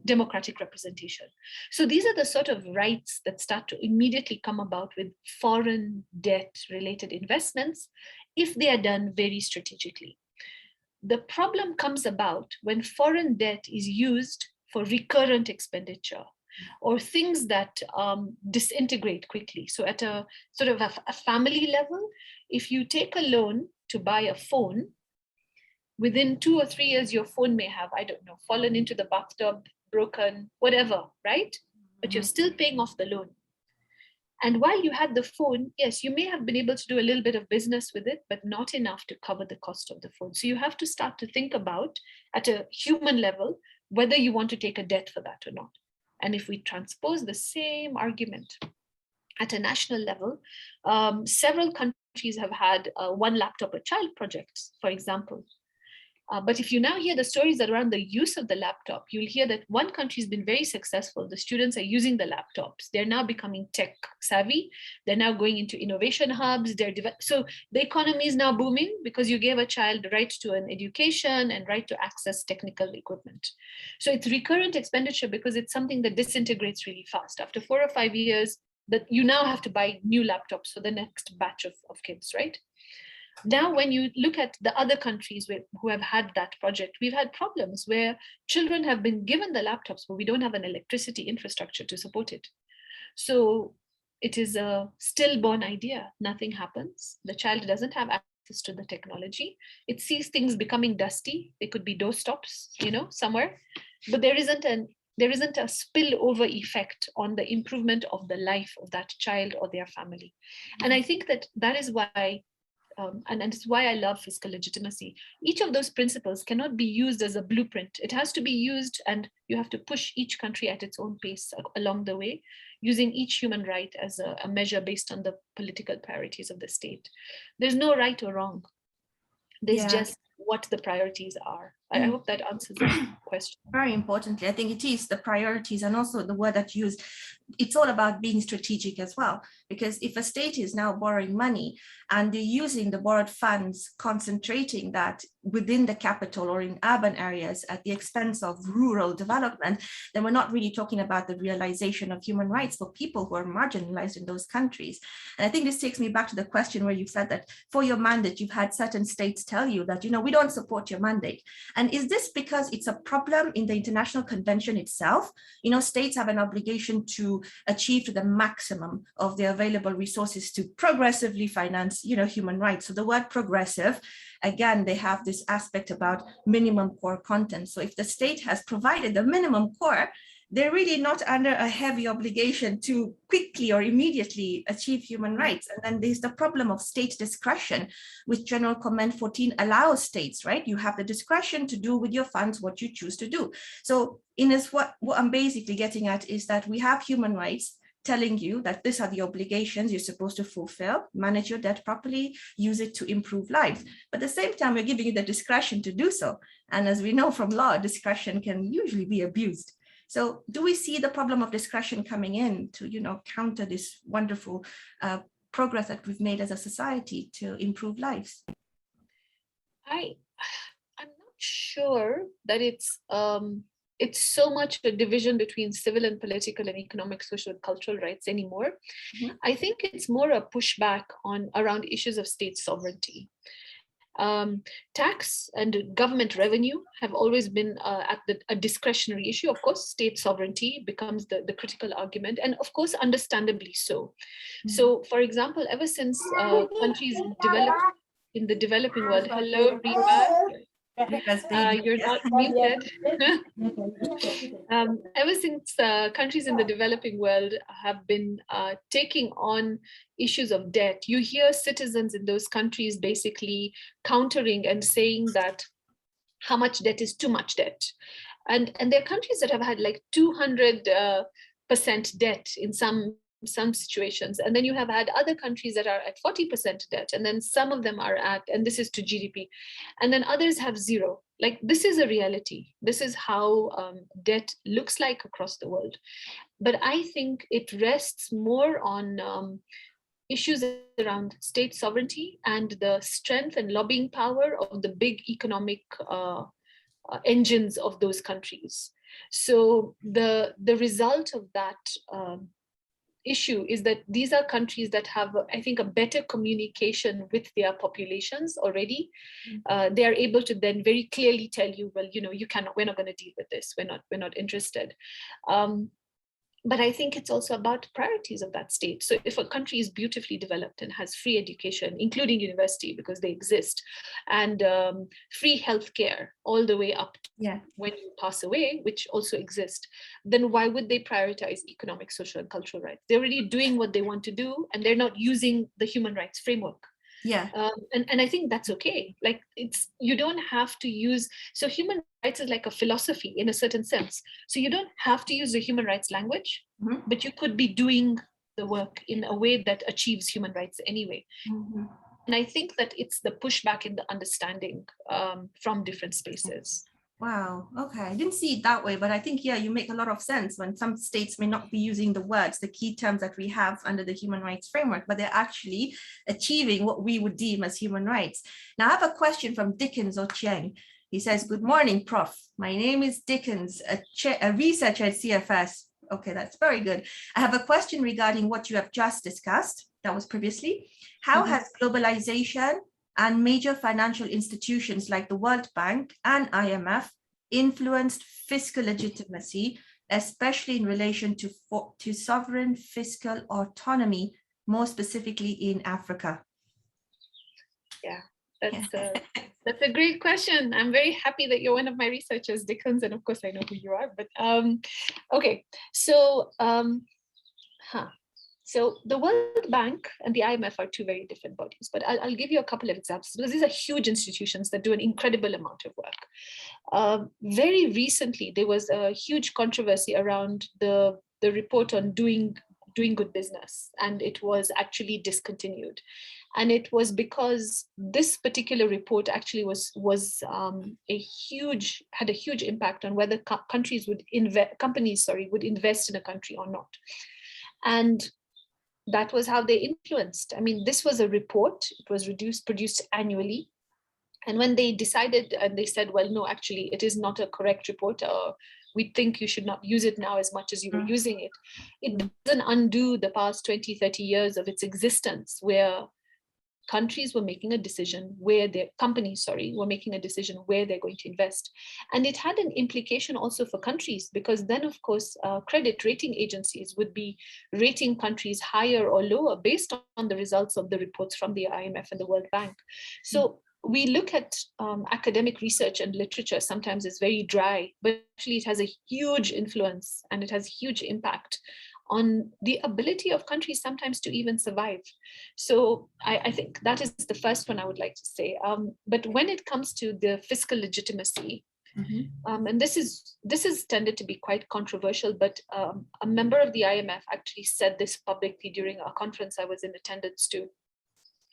democratic representation. So these are the sort of rights that start to immediately come about with foreign debt related investments if they are done very strategically. The problem comes about when foreign debt is used for recurrent expenditure or things that disintegrate quickly. So at a sort of a family level, if you take a loan to buy a phone, within 2 or 3 years, your phone may have, I don't know, fallen into the bathtub, broken, whatever, right? But you're still paying off the loan. And while you had the phone, yes, you may have been able to do a little bit of business with it, but not enough to cover the cost of the phone. So you have to start to think about, at a human level, whether you want to take a debt for that or not. And if we transpose the same argument at a national level, several countries have had one laptop a child projects, for example. But if you now hear the stories around the use of the laptop, you'll hear that one country has been very successful. The students are using the laptops. They're now becoming tech savvy. They're now going into innovation hubs. So the economy is now booming because you gave a child the right to an education and right to access technical equipment. So it's recurrent expenditure because it's something that disintegrates really fast. After 4 or 5 years, that you now have to buy new laptops for the next batch of kids, right? Now, when you look at the other countries who have had that project, we've had problems where children have been given the laptops, but we don't have an electricity infrastructure to support it. So it is a stillborn idea. Nothing happens. The child doesn't have access to the technology. It sees things becoming dusty. They could be doorstops, somewhere, but there isn't a spillover effect on the improvement of the life of that child or their family. And I think that is why and it's why I love fiscal legitimacy. Each of those principles cannot be used as a blueprint. It has to be used, and you have to push each country at its own pace along the way, using each human right as a measure based on the political priorities of the state. There's no right or wrong. There's just what the priorities are. I hope that answers the question. Very importantly, I think it is the priorities, and also the word that you used, it's all about being strategic as well. Because if a state is now borrowing money and they're using the borrowed funds, concentrating that within the capital or in urban areas at the expense of rural development, then we're not really talking about the realization of human rights for people who are marginalized in those countries. And I think this takes me back to the question where you said that for your mandate, you've had certain states tell you that, we don't support your mandate. And is this because it's a problem in the international convention itself? States have an obligation to achieve to the maximum of their available resources to progressively finance, human rights. So the word progressive, again, they have this aspect about minimum core content. So if the state has provided the minimum core, they're really not under a heavy obligation to quickly or immediately achieve human rights. And then there's the problem of state discretion, which General Comment 14 allows states, right? You have the discretion to do with your funds what you choose to do. So what I'm basically getting at is that we have human rights telling you that these are the obligations you're supposed to fulfill, manage your debt properly, use it to improve lives. But at the same time, we're giving you the discretion to do so. And as we know from law, discretion can usually be abused. So do we see the problem of discretion coming in to, counter this wonderful progress that we've made as a society to improve lives? I'm not sure that it's so much a division between civil and political and economic, social, and cultural rights anymore. Mm-hmm. I think it's more a pushback around issues of state sovereignty. Tax and government revenue have always been a discretionary issue. Of course, state sovereignty becomes the critical argument, and of course, understandably so. Mm-hmm. So, for example, ever since countries developed in the developing world, hello, Rima. You're not muted. Ever since countries in the developing world have been taking on issues of debt, you hear citizens in those countries basically countering and saying that how much debt is too much debt. And there are countries that have had like 200% debt in some situations, and then you have had other countries that are at 40% debt, and then some of them are at, and this is to GDP, and then others have zero. Like, this is a reality. This is how debt looks like across the world. But I think it rests more on issues around state sovereignty and the strength and lobbying power of the big economic engines of those countries. So the result of that issue is that these are countries that have, I think, a better communication with their populations already. They are able to then very clearly tell you, well, you cannot, we're not going to deal with this. We're not interested. But I think it's also about priorities of that state. So if a country is beautifully developed and has free education, including university, because they exist, and free healthcare all the way up to when you pass away, which also exist, then why would they prioritize economic, social, and cultural rights? They're already doing what they want to do, and they're not using the human rights framework. And I think that's okay. Like, you don't have to use, so human rights is like a philosophy in a certain sense. So you don't have to use the human rights language, but you could be doing the work in a way that achieves human rights anyway. And I think that it's the pushback in the understanding from different spaces. Wow. Okay. I didn't see it that way, but I think, you make a lot of sense when some states may not be using the words, the key terms that we have under the human rights framework, but they're actually achieving what we would deem as human rights. Now, I have a question from Dickens Ochieng. He says, good morning, Prof. My name is Dickens, a researcher at CFS. Okay, that's very good. I have a question regarding what you have just discussed. That was previously. How has globalization and major financial institutions like the World Bank and IMF influenced fiscal legitimacy, especially in relation to sovereign fiscal autonomy, more specifically in Africa? Yeah, that's a great question. I'm very happy that you're one of my researchers, Dickens, and of course I know who you are. But okay, so So the World Bank and the IMF are two very different bodies, but I'll give you a couple of examples because these are huge institutions that do an incredible amount of work. Very recently, there was a huge controversy around the report on doing good business, and it was actually discontinued. And it was because this particular report actually had a huge impact on whether companies would invest in a country or not. And that was how they influenced. I mean, this was a report. It was produced annually. And when they decided and they said, well, no, actually, it is not a correct report. We think you should not use it now as much as you were using it. It doesn't undo the past 20, 30 years of its existence, where companies were making a decision where they're going to invest. And it had an implication also for countries, because then, of course, credit rating agencies would be rating countries higher or lower based on the results of the reports from the IMF and the World Bank. So we look at academic research and literature, sometimes it's very dry, but actually it has a huge influence and it has huge impact on the ability of countries sometimes to even survive. So I think that is the first one I would like to say. But when it comes to the fiscal legitimacy, and this is tended to be quite controversial, but a member of the IMF actually said this publicly during a conference I was in attendance to.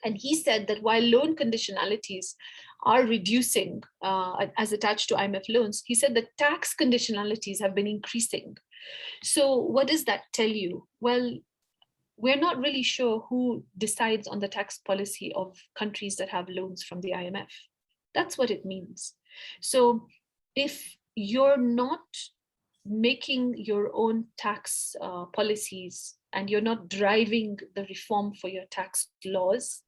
And he said that while loan conditionalities are reducing as attached to IMF loans, he said that tax conditionalities have been increasing. So what does that tell you? Well, we're not really sure who decides on the tax policy of countries that have loans from the IMF. That's what it means. So if you're not making your own tax policies and you're not driving the reform for your tax laws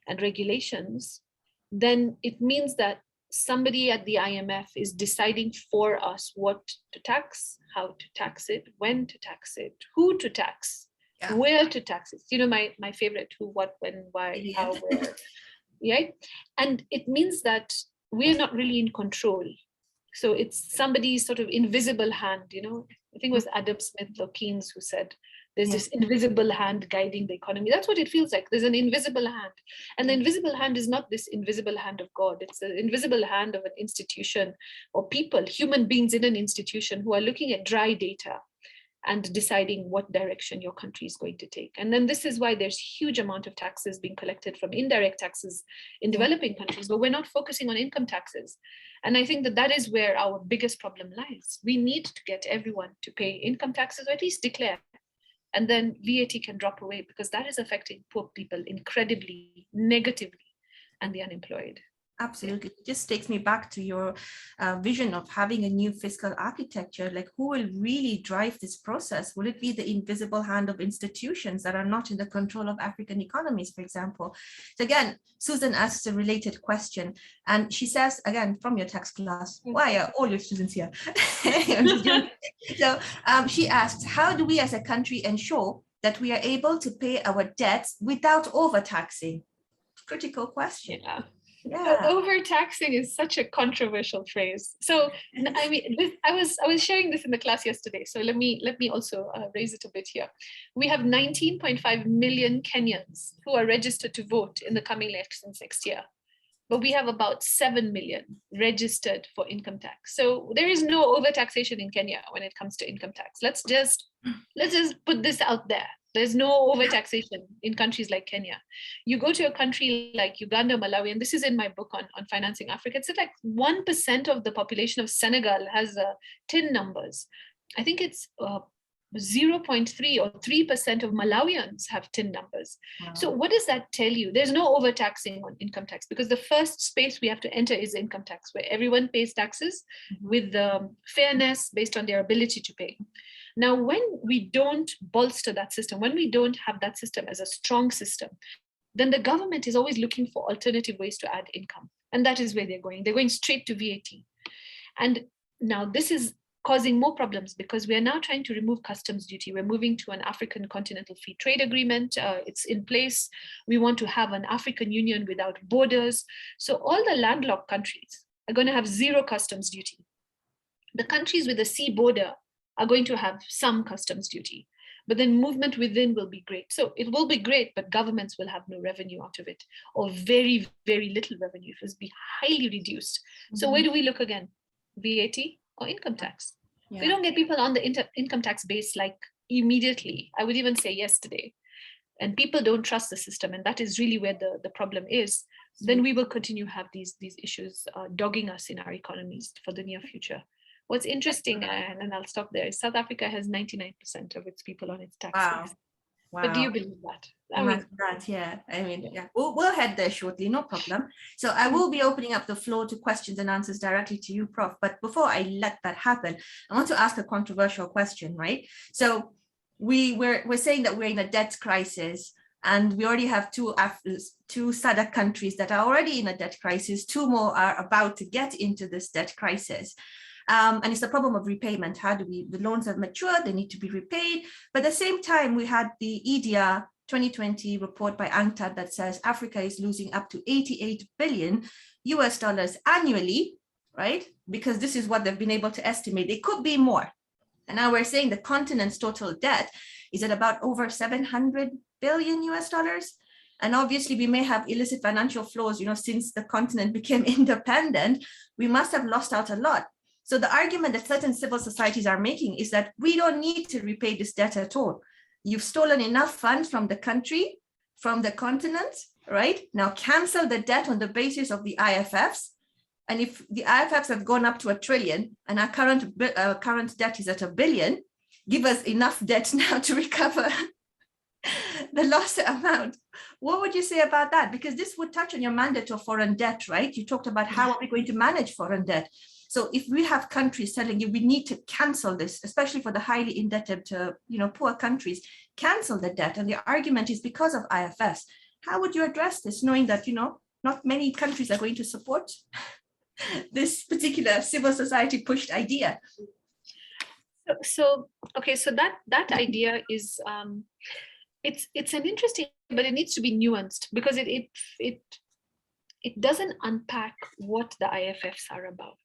and regulations, then it means that somebody at the IMF is deciding for us what to tax, how to tax it, when to tax it, who to tax, where to tax it. You know, my favorite, who, what, when, why, how, where, right? And it means that we're not really in control. So it's somebody's sort of invisible hand, you know. I think it was Adam Smith or Keynes who said, there's this invisible hand guiding the economy. That's what it feels like. There's an invisible hand. And the invisible hand is not this invisible hand of God. It's the invisible hand of an institution or people, human beings in an institution who are looking at dry data and deciding what direction your country is going to take. And then this is why there's huge amount of taxes being collected from indirect taxes in developing countries, but we're not focusing on income taxes. And I think that that is where our biggest problem lies. We need to get everyone to pay income taxes, or at least declare. And then VAT can drop away, because that is affecting poor people incredibly negatively, and the unemployed. Absolutely. It just takes me back to your vision of having a new fiscal architecture. Like, who will really drive this process? Will it be the invisible hand of institutions that are not in the control of African economies, for example? So again, Susan asks a related question, and she says, again, from your tax class, why are all your students here? So she asks, how do we as a country ensure that we are able to pay our debts without overtaxing? Critical question. Overtaxing is such a controversial phrase. So I mean, I was sharing this in the class yesterday. So let me also raise it a bit here. We have 19.5 million Kenyans who are registered to vote in the coming elections next year, but we have about 7 million registered for income tax. So there is no overtaxation in Kenya when it comes to income tax. Let's just put this out there. There's no overtaxation in countries like Kenya. You go to a country like Uganda, Malawi, and this is in my book on Financing Africa. It's like 1% of the population of Senegal has TIN numbers. I think it's 0.3 or 3% of Malawians have TIN numbers. Wow. So what does that tell you? There's no overtaxing on income tax, because the first space we have to enter is income tax, where everyone pays taxes with fairness based on their ability to pay. Now, when we don't bolster that system, when we don't have that system as a strong system, then the government is always looking for alternative ways to add income. And that is where they're going. They're going straight to VAT. And now this is causing more problems, because we are now trying to remove customs duty. We're moving to an African Continental Free Trade Agreement. It's in place. We want to have an African Union without borders. So all the landlocked countries are going to have zero customs duty. The countries with a sea border are going to have some customs duty, but then movement within will be great. So it will be great, but governments will have no revenue out of it, or very, very little revenue. It will be highly reduced. So where do we look again? VAT or income tax? We don't get people on the income tax base like immediately. I would even say yesterday. and people don't trust the system, and that is really where the problem is, then we will continue to have these issues dogging us in our economies for the near future. What's interesting, and I'll stop there, is South Africa has 99% of its people on its tax list. Wow. But do you believe that? Yeah. I mean, yeah, we'll head there shortly, no problem. So I will be opening up the floor to questions and answers directly to you, Prof. But before I let that happen, I want to ask a controversial question, right? So we're saying that we're in a debt crisis, and we already have two SADC countries that are already in a debt crisis. 2 more are about to get into this debt crisis. And it's the problem of repayment. How do the loans have matured, they need to be repaid. But at the same time, we had the EDIA 2020 report by UNCTAD that says Africa is losing up to $88 billion annually, right? Because this is what they've been able to estimate. It could be more. And now we're saying the continent's total debt is at about over $700 billion. And obviously we may have illicit financial flows, since the continent became independent, we must have lost out a lot. So the argument that certain civil societies are making is that we don't need to repay this debt at all. You've stolen enough funds from the country, from the continent, right? Now cancel the debt on the basis of the IFFs. And if the IFFs have gone up to $1 trillion and our current debt is at $1 billion, give us enough debt now to recover the lost amount. What would you say about that? Because this would touch on your mandate of foreign debt, right? You talked about how are we going to manage foreign debt. So if we have countries telling you we need to cancel this, especially for the highly indebted, poor countries, cancel the debt, and the argument is because of IFS, how would you address this, knowing that not many countries are going to support this particular civil society pushed idea? So that idea is it's an interesting, but it needs to be nuanced, because it doesn't unpack what the IFFs are about.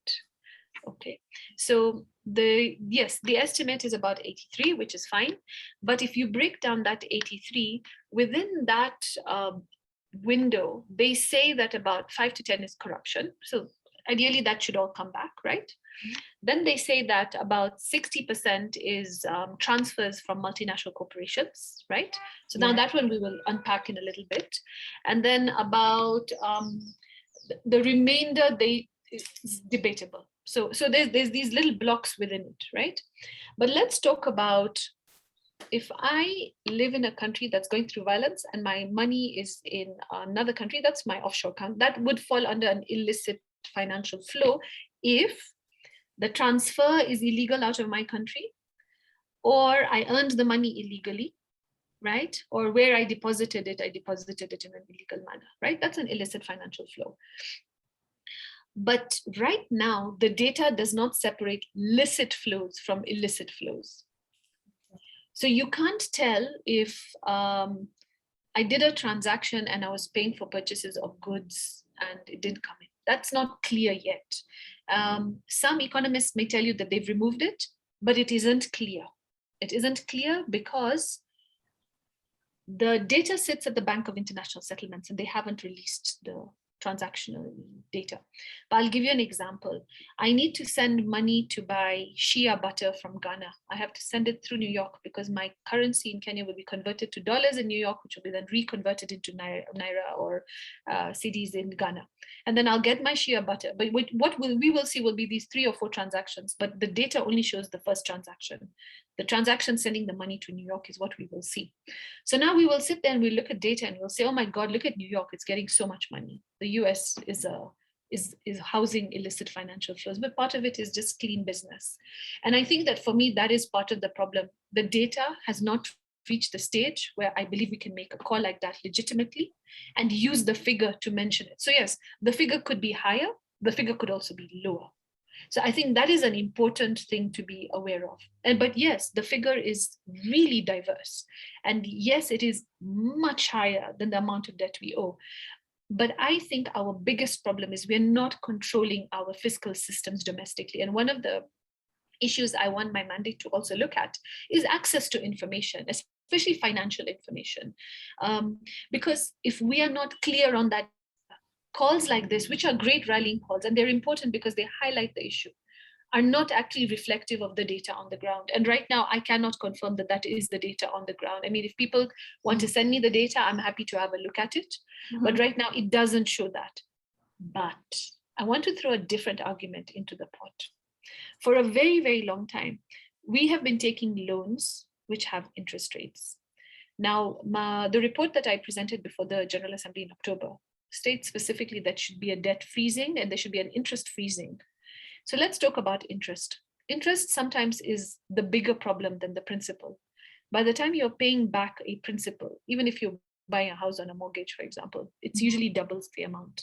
Okay, so the estimate is about 83, which is fine, but if you break down that 83, within that window, they say that about 5 to 10 is corruption. So ideally that should all come back, right? Mm-hmm. Then they say that about 60% is transfers from multinational corporations, right? So now that one we will unpack in a little bit. And then about the remainder, it's debatable. So there's these little blocks within it, right? But let's talk about, if I live in a country that's going through violence and my money is in another country, that's my offshore account, that would fall under an illicit financial flow if the transfer is illegal out of my country, or I earned the money illegally, right? Or where I deposited it in an illegal manner, right? That's an illicit financial flow. But right now, the data does not separate licit flows from illicit flows. So you can't tell if I did a transaction and I was paying for purchases of goods and it didn't come in. That's not clear yet. Some economists may tell you that they've removed it, but it isn't clear. It isn't clear because the data sits at the Bank of International Settlements and they haven't released the transactional data. But I'll give you an example. I need to send money to buy shea butter from Ghana. I have to send it through New York because my currency in Kenya will be converted to dollars in New York, which will be then reconverted into naira or cedis in Ghana. And then I'll get my shea butter. But what we will see will be these 3 or 4 transactions, but the data only shows the first transaction. The transaction sending the money to New York is what we will see. So now we will sit there and we'll look at data and we'll say, oh my God, look at New York, it's getting so much money. The US is housing illicit financial flows, but part of it is just clean business. And I think that for me, that is part of the problem. The data has not reached the stage where I believe we can make a call like that legitimately and use the figure to mention it. So yes, the figure could be higher, the figure could also be lower. So I think that is an important thing to be aware of. But yes, the figure is really diverse. And yes, it is much higher than the amount of debt we owe. But I think our biggest problem is we're not controlling our fiscal systems domestically. And one of the issues I want my mandate to also look at is access to information, especially financial information. Because if we are not clear on that, calls like this, which are great rallying calls, and they're important because they highlight the issue. are not actually reflective of the data on the ground. And right now, I cannot confirm that that is the data on the ground. I mean, if people want to send me the data, I'm happy to have a look at it. But right now, it doesn't show that. But I want to throw a different argument into the pot. For a very, very long time, we have been taking loans which have interest rates. Now, the report that I presented before the General Assembly in October states specifically that should be a debt freezing and there should be an interest freezing. So let's talk about interest. Interest sometimes is the bigger problem than the principal. By the time you're paying back a principal, even if you're buying a house on a mortgage, for example, it's usually doubles the amount.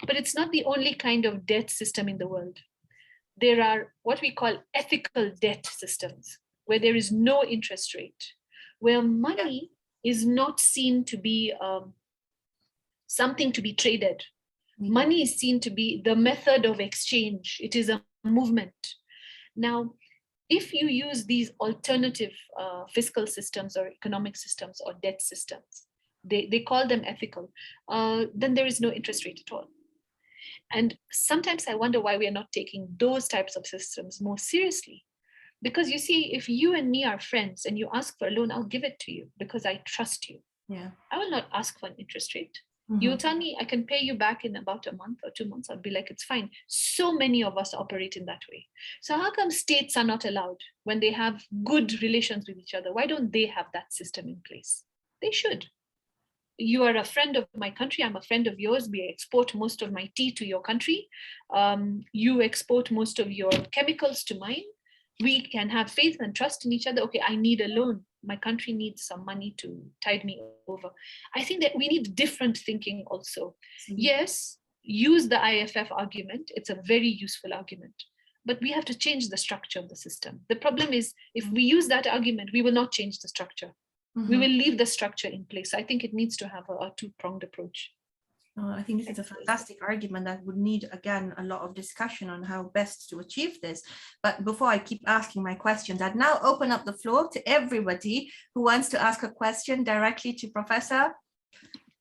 But it's not the only kind of debt system in the world. There are what we call ethical debt systems, where there is no interest rate, where money is not seen to be something to be traded. Money is seen to be the method of exchange. It is a movement. Now, if you use these alternative fiscal systems or economic systems or debt systems, they call them ethical, then there is no interest rate at all. And sometimes I wonder why we are not taking those types of systems more seriously. Because you see, if you and me are friends and you ask for a loan, I'll give it to you because I trust you. Yeah. I will not ask for an interest rate. You tell me I can pay you back in about a month or 2 months. I'll be like, it's fine. So many of us operate in that way. So how come states are not allowed when they have good relations with each other? Why don't they have that system in place? They should. You are a friend of my country. I'm a friend of yours. We export most of my tea to your country. You export most of your chemicals to mine. We can have faith and trust in each other. Okay, I need a loan. My country needs some money to tide me over. I think that we need different thinking also. Yes, use the IFF argument. It's a very useful argument. But we have to change the structure of the system. The problem is, if we use that argument, we will not change the structure. We will leave the structure in place. I think it needs to have a two-pronged approach. I think this is a fantastic argument that would need, again, a lot of discussion on how best to achieve this. But before I keep asking my questions, I'd now open up the floor to everybody who wants to ask a question directly to Professor.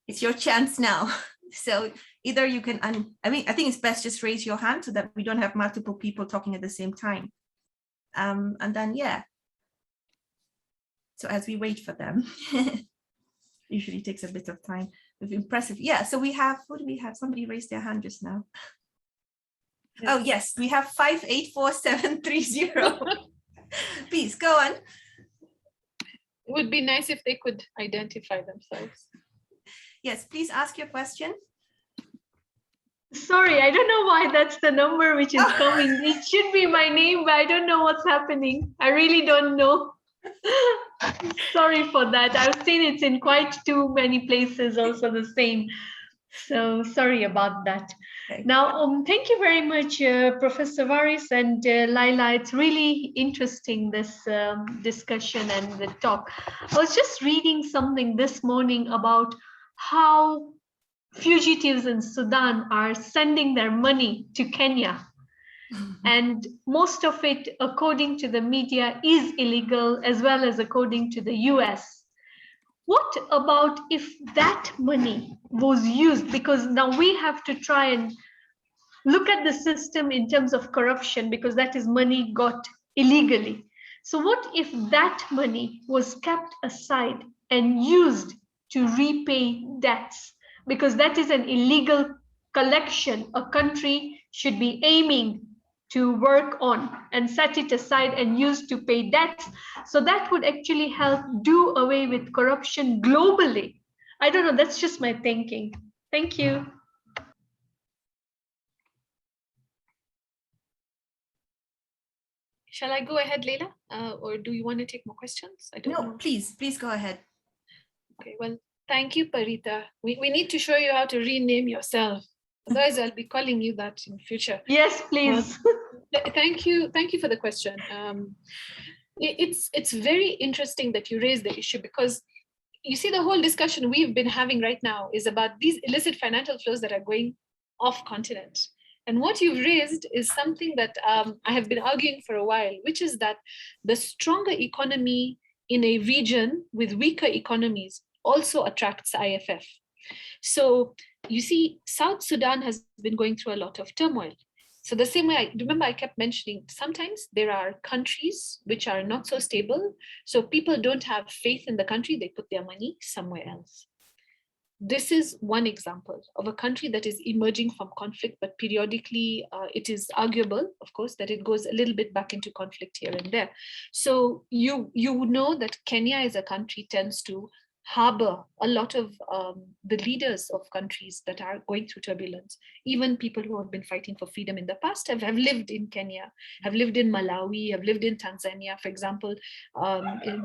It's your chance now. So either you can, I think it's best just raise your hand so that we don't have multiple people talking at the same time. And then, yeah. So as we wait for them, usually takes a bit of time. Impressive. Yeah, so we have, who do we have? Somebody raised their hand just now. Yes. Oh, yes, we have 584730. Please go on. It would be nice if they could identify themselves. Yes, please ask your question. Sorry, I don't know why that's the number which is coming. It should be my name, but I don't know what's happening. I really don't know. Sorry for that. I've seen it's in quite too many places also the same. So sorry about that. Okay. Now, thank you very much, Professor Waris and Laila. It's really interesting, this discussion and the talk. I was just reading something this morning about how fugitives in Sudan are sending their money to Kenya. And most of it, according to the media, is illegal, as well as according to the US. What about if that money was used? Because now we have to try and look at the system in terms of corruption, because that is money got illegally. So what if that money was kept aside and used to repay debts? Because that is an illegal collection. A country should be aiming to work on and set it aside and use to pay debts. So that would actually help do away with corruption globally. I don't know, that's just my thinking. Thank you. Shall I go ahead, Leila? Or do you want to take more questions? I don't know. Please go ahead. Okay, well, thank you, Parita. We need to show you how to rename yourself. Otherwise, I'll be calling you that in future. Yes, please. Thank you for the question. It's very interesting that you raised the issue, because you see, the whole discussion we've been having right now is about these illicit financial flows that are going off continent. And what you've raised is something that I have been arguing for a while, which is that the stronger economy in a region with weaker economies also attracts IFF. So you see, South Sudan has been going through a lot of turmoil. So the same way, I kept mentioning, sometimes there are countries which are not so stable. So people don't have faith in the country, they put their money somewhere else. This is one example of a country that is emerging from conflict, but periodically it is arguable, of course, that it goes a little bit back into conflict here and there. So you know that Kenya as a country tends to harbor a lot of the leaders of countries that are going through turbulence. Even people who have been fighting for freedom in the past have lived in Kenya, have lived in Malawi, have lived in Tanzania. For example,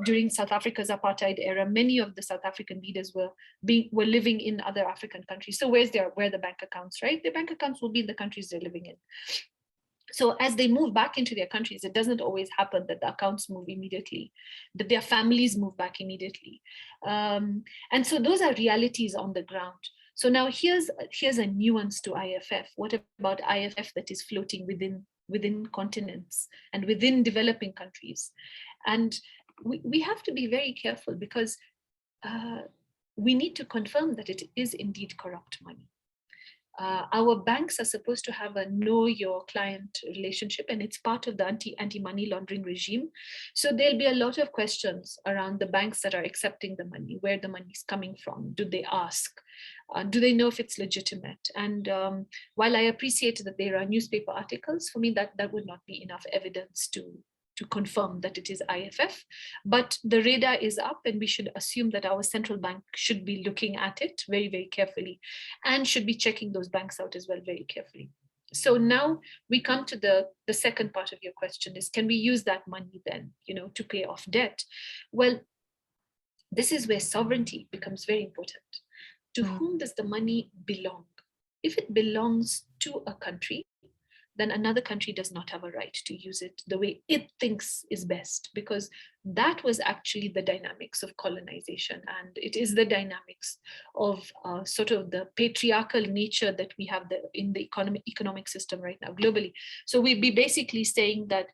during South Africa's apartheid era, many of the South African leaders were living in other African countries. So where the bank accounts, right? The bank accounts will be in the countries they're living in. So as they move back into their countries, it doesn't always happen that the accounts move immediately, that their families move back immediately. And so those are realities on the ground. So now here's a nuance to IFF. What about IFF that is floating within continents and within developing countries? And we have to be very careful, because we need to confirm that it is indeed corrupt money. Our banks are supposed to have a know your client relationship, and it's part of the anti-money laundering regime. So there'll be a lot of questions around the banks that are accepting the money, where the money is coming from. Do they ask? Do they know if it's legitimate? And while I appreciate that there are newspaper articles, for me that would not be enough evidence to confirm that it is IFF, but the radar is up, and we should assume that our central bank should be looking at it very, very carefully, and should be checking those banks out as well very carefully. So now we come to the second part of your question, is can we use that money then, to pay off debt? Well, this is where sovereignty becomes very important. To whom does the money belong? If it belongs to a country, then another country does not have a right to use it the way it thinks is best, because that was actually the dynamics of colonization, and it is the dynamics of sort of the patriarchal nature that we have in the economic system right now globally. So we'd be basically saying that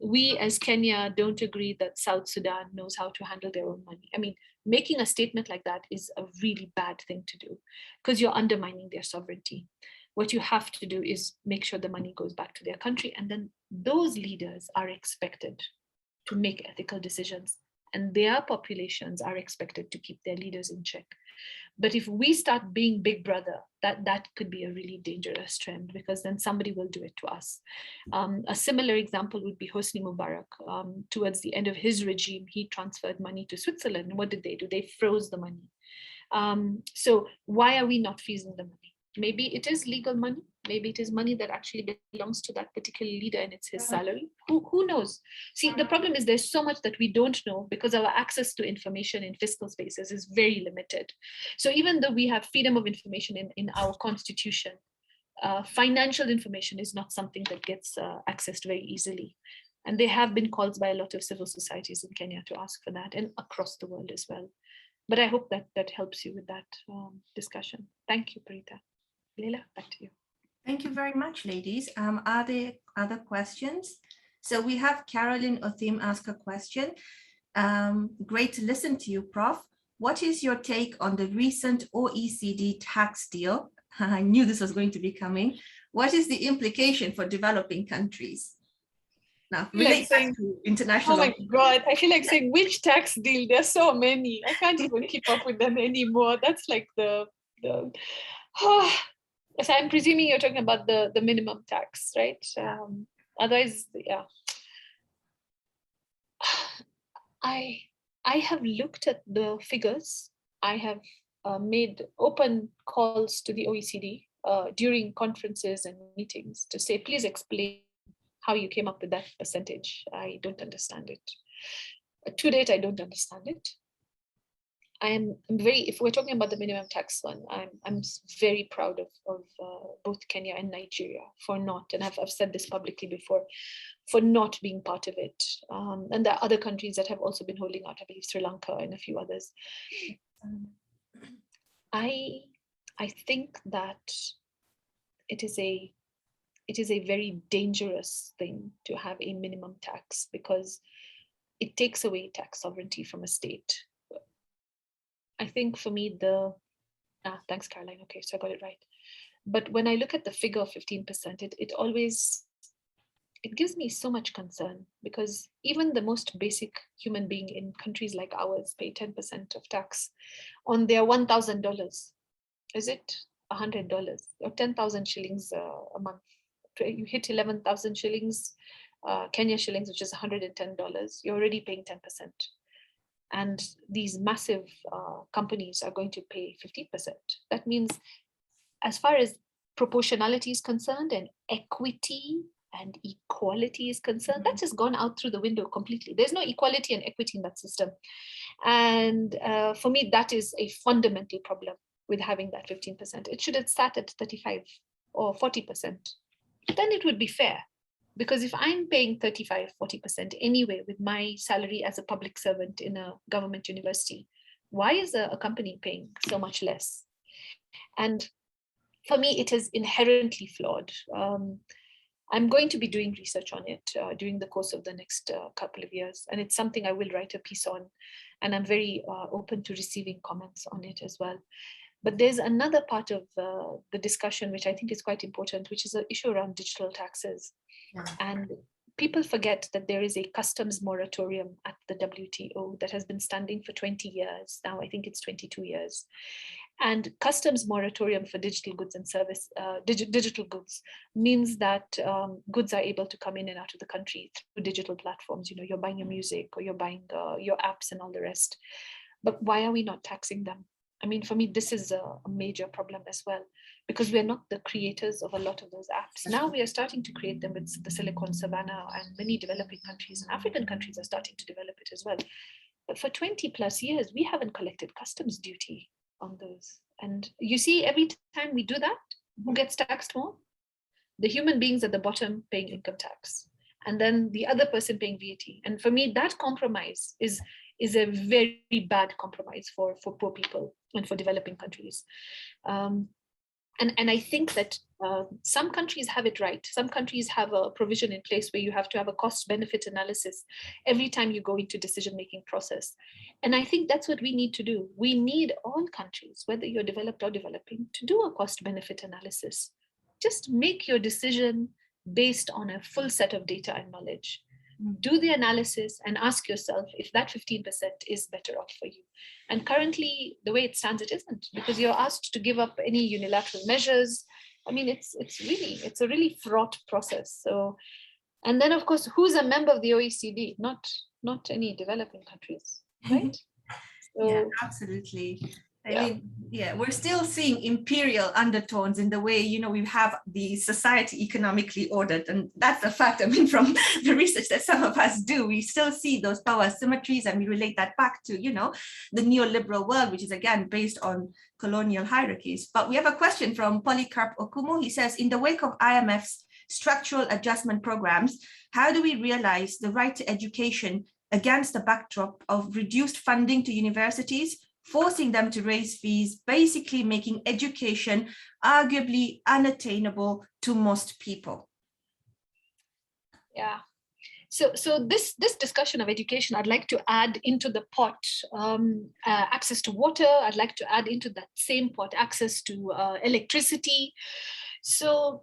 we as Kenya don't agree that South Sudan knows how to handle their own money. I mean, making a statement like that is a really bad thing to do, because you're undermining their sovereignty. What you have to do is make sure the money goes back to their country, and then those leaders are expected to make ethical decisions, and their populations are expected to keep their leaders in check. But if we start being big brother, that could be a really dangerous trend, because then somebody will do it to us. A similar example would be Hosni Mubarak. Towards the end of his regime, he transferred money to Switzerland. What did? They froze the money. So why are we not freezing the money? Maybe it is legal money. Maybe it is money that actually belongs to that particular leader, and it's his salary. Who knows? See, the problem is there's so much that we don't know, because our access to information in fiscal spaces is very limited. So even though we have freedom of information in our constitution, financial information is not something that gets accessed very easily. And there have been calls by a lot of civil societies in Kenya to ask for that, and across the world as well. But I hope that helps you with that discussion. Thank you, Parita. Leila, back to you. Thank you very much, ladies. Are there other questions? So we have Caroline Othim ask a question. Great to listen to you, Prof. What is your take on the recent OECD tax deal? I knew this was going to be coming. What is the implication for developing countries? Now, relate that to international. Oh my God, I feel like saying, which tax deal? There's so many. I can't even keep up with them anymore. That's like so I'm presuming you're talking about the minimum tax, right? Otherwise, yeah. I have looked at the figures. I have made open calls to the OECD during conferences and meetings to say, please explain how you came up with that percentage. I don't understand it. To date, I don't understand it. I'm very, if we're talking about the minimum tax one, I'm very proud of both Kenya and Nigeria for not, and I've said this publicly before, for not being part of it. And there are other countries that have also been holding out, I believe Sri Lanka and a few others. I think that it is a very dangerous thing to have a minimum tax, because it takes away tax sovereignty from a state. I think for me, thanks, Caroline. Okay, so I got it right. But when I look at the figure of 15%, it gives me so much concern, because even the most basic human being in countries like ours pay 10% of tax on their $1,000. Is it $100 or 10,000 shillings a month? You hit 11,000 shillings, Kenya shillings, which is $110. You're already paying 10%. And these massive companies are going to pay 15%. That means, as far as proportionality is concerned and equity and equality is concerned, that's just gone out through the window completely. There's no equality and equity in that system. And for me, that is a fundamental problem with having that 15%. It should have sat at 35 or 40%. Then it would be fair. Because if I'm paying 35, 40% anyway with my salary as a public servant in a government university, why is a company paying so much less? And for me, it is inherently flawed. I'm going to be doing research on it during the course of the next couple of years. And it's something I will write a piece on. And I'm very open to receiving comments on it as well. But there's another part of the discussion, which I think is quite important, which is an issue around digital taxes. Yeah. And people forget that there is a customs moratorium at the WTO that has been standing for 20 years. Now, I think it's 22 years. And customs moratorium for digital goods and service, digital goods means that goods are able to come in and out of the country through digital platforms. You know, you're buying your music or you're buying your apps and all the rest. But why are we not taxing them? I mean, for me, this is a major problem as well, because we're not the creators of a lot of those apps. Now we are starting to create them with the Silicon Savannah, and many developing countries and African countries are starting to develop it as well. But for 20 plus years, we haven't collected customs duty on those. And you see, every time we do that, who gets taxed more? The human beings at the bottom paying income tax, and then the other person paying VAT. And for me, that compromise is a very bad compromise for poor people and for developing countries. And I think that some countries have it right. Some countries have a provision in place where you have to have a cost-benefit analysis every time you go into decision-making process. And I think that's what we need to do. We need all countries, whether you're developed or developing, to do a cost-benefit analysis. Just make your decision based on a full set of data and knowledge. Do the analysis and ask yourself if that 15% is better off for you. And currently, the way it stands, it isn't, because you're asked to give up any unilateral measures. I mean, it's a really fraught process. So, and then of course, who's a member of the OECD? Not any developing countries, right? So, yeah, absolutely. I mean, yeah, we're still seeing imperial undertones in the way, you know, we have the society economically ordered. And that's a fact. I mean, from the research that some of us do, we still see those power asymmetries, and we relate that back to, you know, the neoliberal world, which is again based on colonial hierarchies. But we have a question from Polycarp Okumo. He says, in the wake of IMF's structural adjustment programs, how do we realize the right to education against the backdrop of reduced funding to universities, forcing them to raise fees, basically making education arguably unattainable to most people? Yeah. So this discussion of education, I'd like to add into the pot access to water. I'd like to add into that same pot access to electricity. So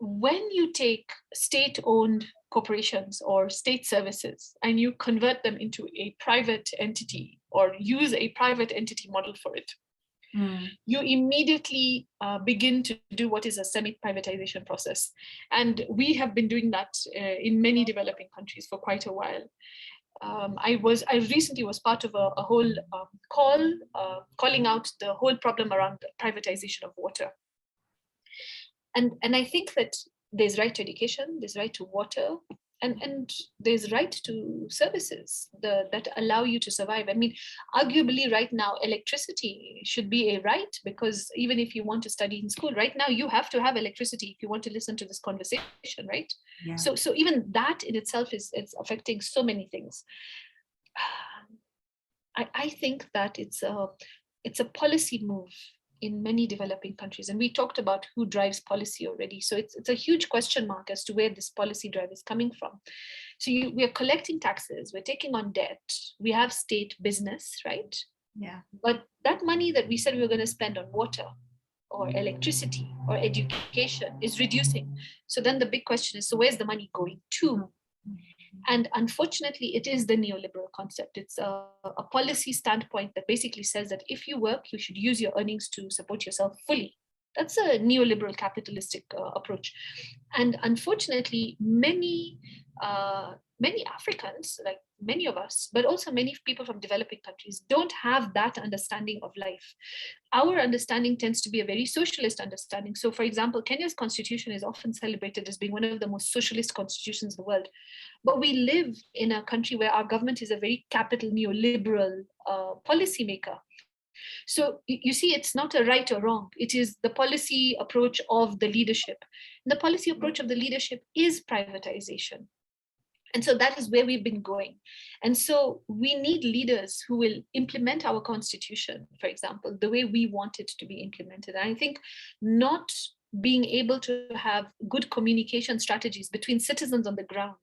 when you take state-owned corporations or state services and you convert them into a private entity or use a private entity model for it, you immediately begin to do what is a semi-privatization process. And we have been doing that in many developing countries for quite a while. I recently was part of a whole calling out the whole problem around privatization of water. And I think that there's right to education, there's right to water, and there's right to services that allow you to survive. I mean, arguably right now, electricity should be a right, because even if you want to study in school, right now you have to have electricity if you want to listen to this conversation, right? Yeah. So even that in itself is affecting so many things. I think that it's a policy move in many developing countries. And we talked about who drives policy already. So it's a huge question mark as to where this policy drive is coming from. So we are collecting taxes, we're taking on debt, we have state business, right? Yeah. But that money that we said we were going to spend on water, or electricity or education is reducing. So then the big question is, so where's the money going to? And unfortunately, it is the neoliberal concept. It's a policy standpoint that basically says that if you work, you should use your earnings to support yourself fully. That's a neoliberal capitalistic approach. And unfortunately, many Africans, like many of us, but also many people from developing countries, don't have that understanding of life. Our understanding tends to be a very socialist understanding. So for example, Kenya's constitution is often celebrated as being one of the most socialist constitutions in the world. But we live in a country where our government is a very capital neoliberal policymaker. So you see, it's not a right or wrong. It is the policy approach of the leadership. And the policy approach of the leadership is privatization. And so that is where we've been going. And so we need leaders who will implement our constitution, for example, the way we want it to be implemented. And I think not being able to have good communication strategies between citizens on the ground.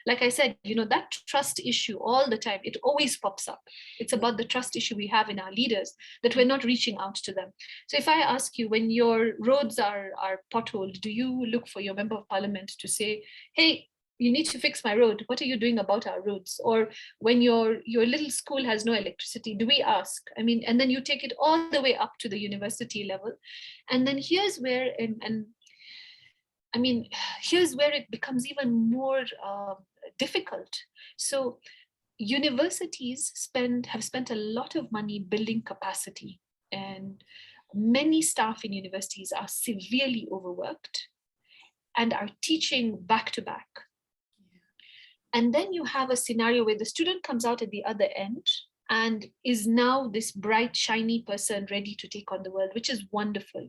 Like I said, that trust issue all the time, it always pops up. It's about the trust issue we have in our leaders, that we're not reaching out to them. So if I ask you, when your roads are potholed, do you look for your member of parliament to say, hey, you need to fix my road. What are you doing about our roads? Or when your little school has no electricity, do we ask? I mean, and then you take it all the way up to the university level. And then here's where, here's where it becomes even more difficult. So universities have spent a lot of money building capacity, and many staff in universities are severely overworked and are teaching back to back. And then you have a scenario where the student comes out at the other end and is now this bright, shiny person ready to take on the world, which is wonderful.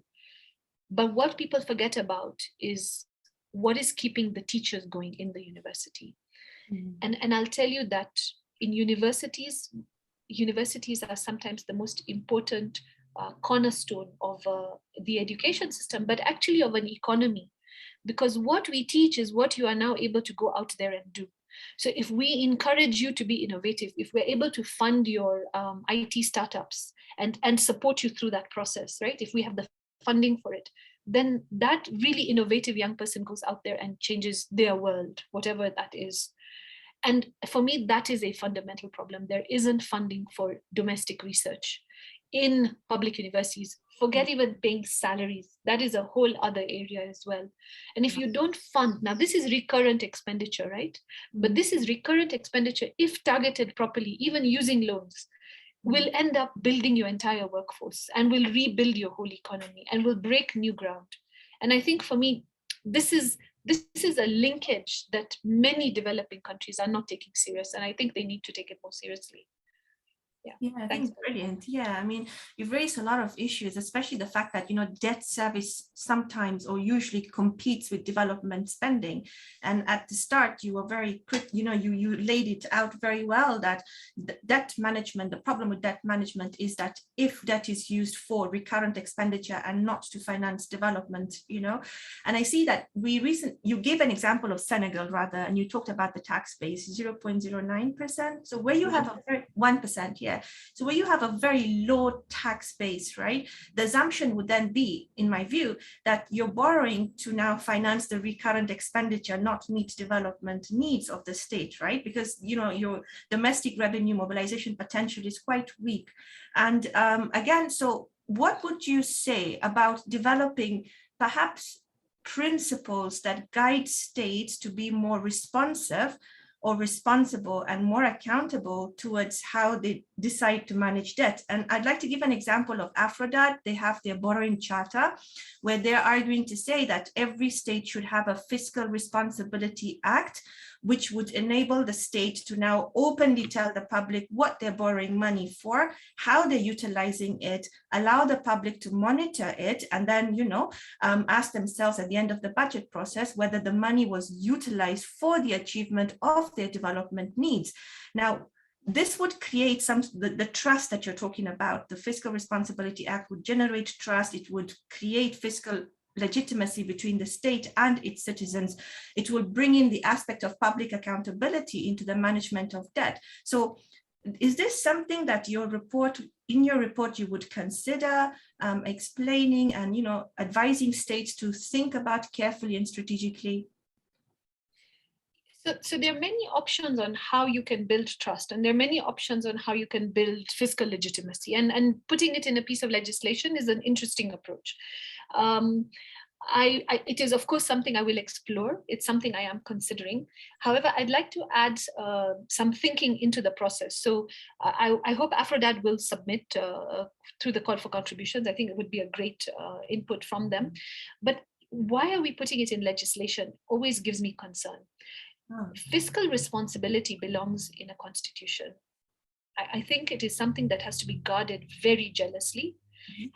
But what people forget about is what is keeping the teachers going in the university. Mm-hmm. And I'll tell you that in universities are sometimes the most important cornerstone of the education system, but actually of an economy. Because what we teach is what you are now able to go out there and do. So if we encourage you to be innovative, if we're able to fund your IT startups and support you through that process, right? If we have the funding for it, then that really innovative young person goes out there and changes their world, whatever that is. And for me, that is a fundamental problem. There isn't funding for domestic research in public universities. Forget even paying salaries. That is a whole other area as well. And if you don't fund, now this is recurrent expenditure, right? But this is recurrent expenditure, if targeted properly, even using loans, will end up building your entire workforce and will rebuild your whole economy and will break new ground. And I think for me, this is a linkage that many developing countries are not taking serious. And I think they need to take it more seriously. Yeah, I think it's brilliant. Yeah, I mean, you've raised a lot of issues, especially the fact that, debt service sometimes or usually competes with development spending. And at the start, you were very quick, you laid it out very well that debt management, the problem with debt management is that if debt is used for recurrent expenditure and not to finance development, and I see that you gave an example of Senegal rather, and you talked about the tax base, 0.09%. So where you have a very 1%, yeah. So where you have a very low tax base, right? The assumption would then be, in my view, that you're borrowing to now finance the recurrent expenditure, not meet development needs of the state, right? Because, your domestic revenue mobilization potential is quite weak. And again, so what would you say about developing perhaps principles that guide states to be more responsive or responsible and more accountable towards how they decide to manage debt? And I'd like to give an example of Aphrodite. They have their borrowing charter where they're arguing to say that every state should have a fiscal responsibility act, which would enable the state to now openly tell the public what they're borrowing money for, how they're utilizing it, allow the public to monitor it, and then, ask themselves at the end of the budget process whether the money was utilized for the achievement of their development needs. Now, this would create the trust that you're talking about. The Fiscal Responsibility Act would generate trust. It would create fiscal legitimacy between the state and its citizens. It will bring in the aspect of public accountability into the management of debt. So is this something that in your report you would consider explaining and, you know, advising states to think about carefully and strategically? So there are many options on how you can build trust, and there are many options on how you can build fiscal legitimacy, and putting it in a piece of legislation is an interesting approach. It is, of course, something I will explore. It's something I am considering. However, I'd like to add some thinking into the process. So I hope Aphrodite will submit through the call for contributions. I think it would be a great input from them. But why are we putting it in legislation? Always gives me concern. Fiscal responsibility belongs in a constitution. I think it is something that has to be guarded very jealously.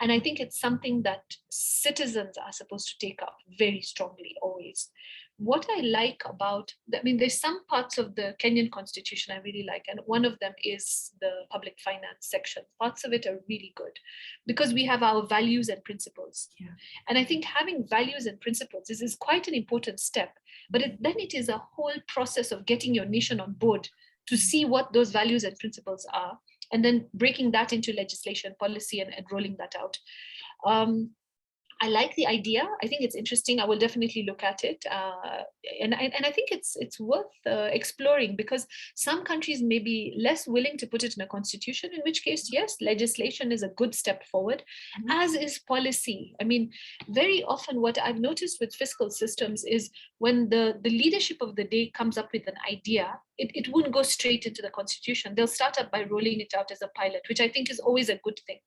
And I think it's something that citizens are supposed to take up very strongly always. What I like about, there's some parts of the Kenyan constitution I really like, and one of them is the public finance section. Parts of it are really good because we have our values and principles. Yeah. And I think having values and principles is quite an important step, but then it is a whole process of getting your nation on board to see what those values and principles are, and then breaking that into legislation, policy, and rolling that out. I like the idea. I think it's interesting. I will definitely look at it. And I think it's worth exploring, because some countries may be less willing to put it in a constitution, in which case, yes, legislation is a good step forward, as is policy. Very often what I've noticed with fiscal systems is when the leadership of the day comes up with an idea, it wouldn't go straight into the constitution. They'll start up by rolling it out as a pilot, which I think is always a good thing.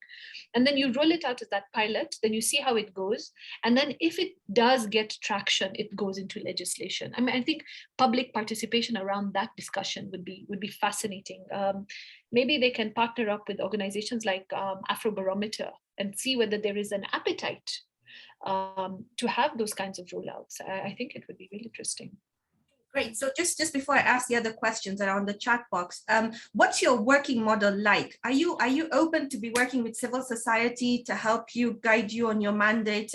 And then you roll it out as that pilot, then you see how it goes. And then if it does get traction, it goes into legislation. I think public participation around that discussion would be fascinating. Maybe they can partner up with organizations like Afrobarometer and see whether there is an appetite to have those kinds of rollouts. I think it would be really interesting. Great. So just before I ask the other questions that are on the chat box, what's your working model like? Are you open to be working with civil society to help you, guide you on your mandate?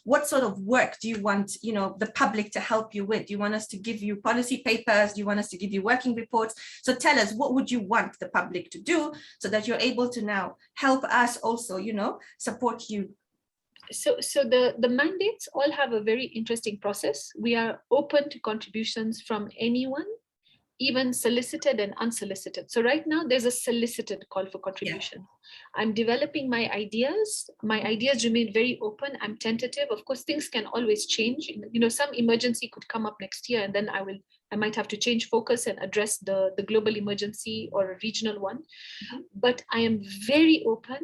What sort of work do you want, the public to help you with? Do you want us to give you policy papers? Do you want us to give you working reports? So tell us, what would you want the public to do so that you're able to now help us also, support you? So the mandates all have a very interesting process. We are open to contributions from anyone, even solicited and unsolicited. So right now there's a solicited call for contribution. Yeah. I'm developing my ideas. My ideas remain very open. I'm tentative. Of course, things can always change. Some emergency could come up next year, and then I might have to change focus and address the global emergency or a regional one. But I am very open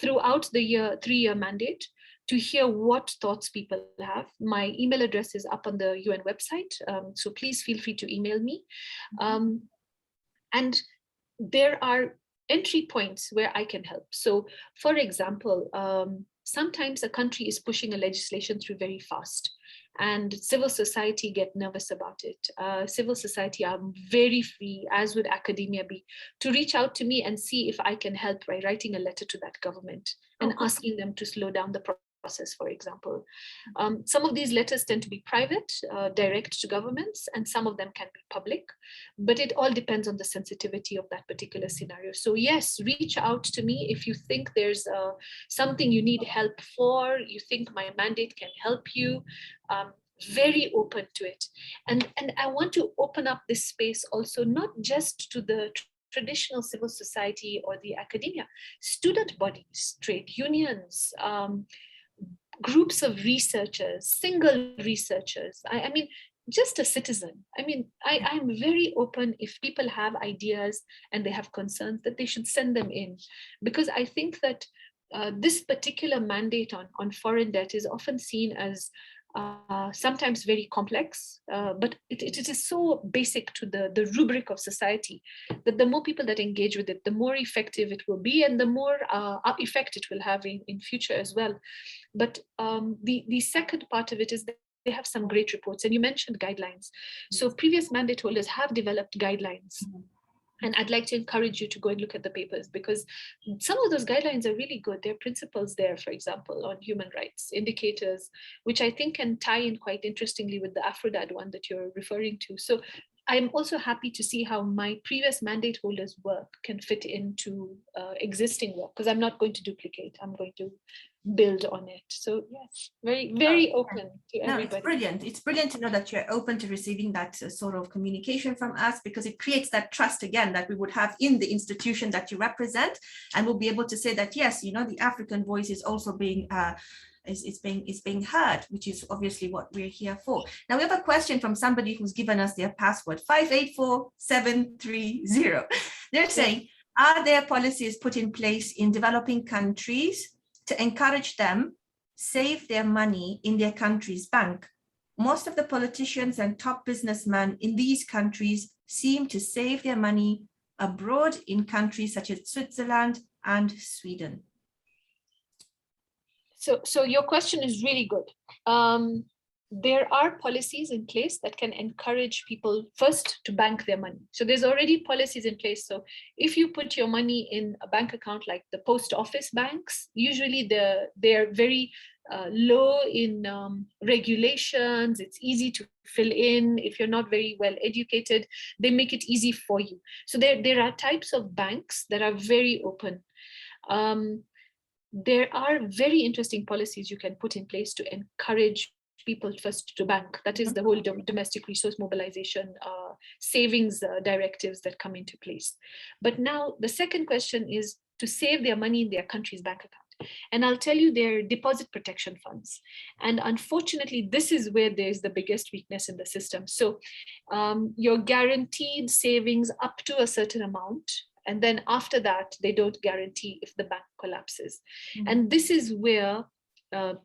throughout the 3-year mandate to hear what thoughts people have. My email address is up on the UN website, so please feel free to email me. And there are entry points where I can help. So for example, sometimes a country is pushing a legislation through very fast, and civil society get nervous about it. Civil society are very free, as would academia be, to reach out to me and see if I can help by writing a letter to that government and asking them to slow down the process, for example. Some of these letters tend to be private, direct to governments, and some of them can be public, but it all depends on the sensitivity of that particular scenario. So yes, reach out to me if you think there's something you need help for, you think my mandate can help you. Very open to it. And I want to open up this space also, not just to the traditional civil society or the academia, student bodies, trade unions, groups of researchers, single researchers. I mean, just a citizen. I'm very open. If people have ideas and they have concerns, that they should send them in, because I think that this particular mandate on foreign debt is often seen as sometimes very complex, but it is so basic to the rubric of society that the more people that engage with it, the more effective it will be, and the more effect it will have in future as well. But the second part of it is that they have some great reports, and you mentioned guidelines. So previous mandate holders have developed guidelines. And I'd like to encourage you to go and look at the papers, because some of those guidelines are really good. There are principles there, for example, on human rights, indicators, which I think can tie in quite interestingly with the Aphrodite one that you're referring to. So I'm also happy to see how my previous mandate holders' work can fit into existing work, because I'm not going to duplicate. I'm going to build on it. So yes, very open to everybody. No, it's brilliant. It's brilliant to know that you're open to receiving that sort of communication from us, because it creates that trust again that we would have in the institution that you represent, and we'll be able to say that yes, you know, the African voice is also being is being heard, which is obviously what we're here for. Now we have a question from somebody who's given us their password 584730. They're saying, are there policies put in place in developing countries to encourage them save their money in their country's bank? Most of the politicians and top businessmen in these countries seem to save their money abroad in countries such as Switzerland and Sweden. So your question is really good. There are policies in place that can encourage people first to bank their money. So there's already policies in place. So if you put your money in a bank account like the post office banks, usually they're very low in regulations. It's easy to fill in. If you're not very well educated, they make it easy for you. So there are types of banks that are very open. There are very interesting policies you can put in place to encourage people first to bank. That is the whole domestic resource mobilization savings directives that come into place. But now the second question is to save their money in their country's bank account. And I'll tell you, they're deposit protection funds. And unfortunately, this is where there's the biggest weakness in the system. So you're guaranteed savings up to a certain amount. And then after that, they don't guarantee if the bank collapses. Mm-hmm. And this is where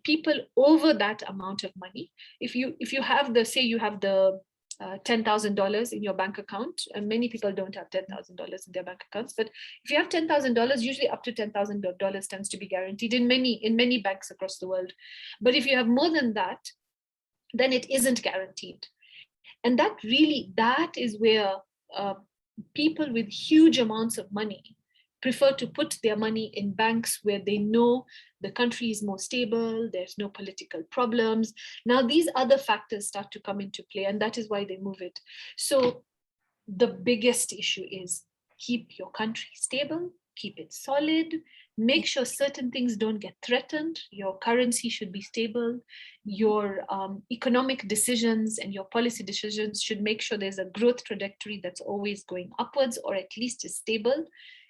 people over that amount of money, if you have the, say you have the $10,000 in your bank account, and many people don't have $10,000 in their bank accounts, but if you have $10,000, usually up to $10,000 tends to be guaranteed in many banks across the world. But if you have more than that, then it isn't guaranteed. And that is where people with huge amounts of money prefer to put their money in banks where they know the country is more stable, there's no political problems. Now, these other factors start to come into play, and that is why they move it. So the biggest issue is keep your country stable, keep it solid, make sure certain things don't get threatened. Your currency should be stable. Your economic decisions and your policy decisions should make sure there's a growth trajectory that's always going upwards, or at least is stable.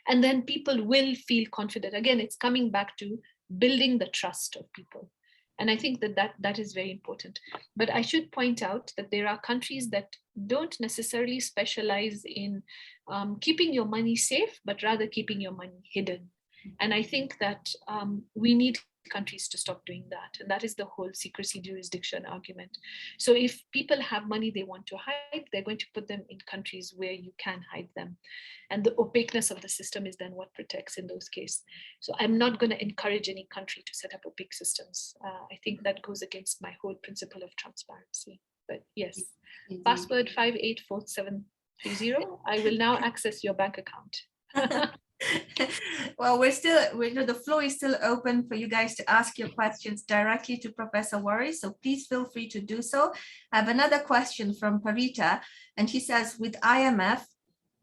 And then people will feel confident. Again, it's coming back to building the trust of people. And I think that is very important. But I should point out that there are countries that don't necessarily specialize in keeping your money safe, but rather keeping your money hidden. And I think that we need countries to stop doing that. And that is the whole secrecy jurisdiction argument. So if people have money they want to hide, they're going to put them in countries where you can hide them. And the opaqueness of the system is then what protects in those cases. So I'm not going to encourage any country to set up opaque systems. I think that goes against my whole principle of transparency. But yes, indeed. Password 584730. I will now access your bank account. Well, the floor is still open for you guys to ask your questions directly to Professor Wari, so please feel free to do so. I have another question from Parita, and she says, with IMF,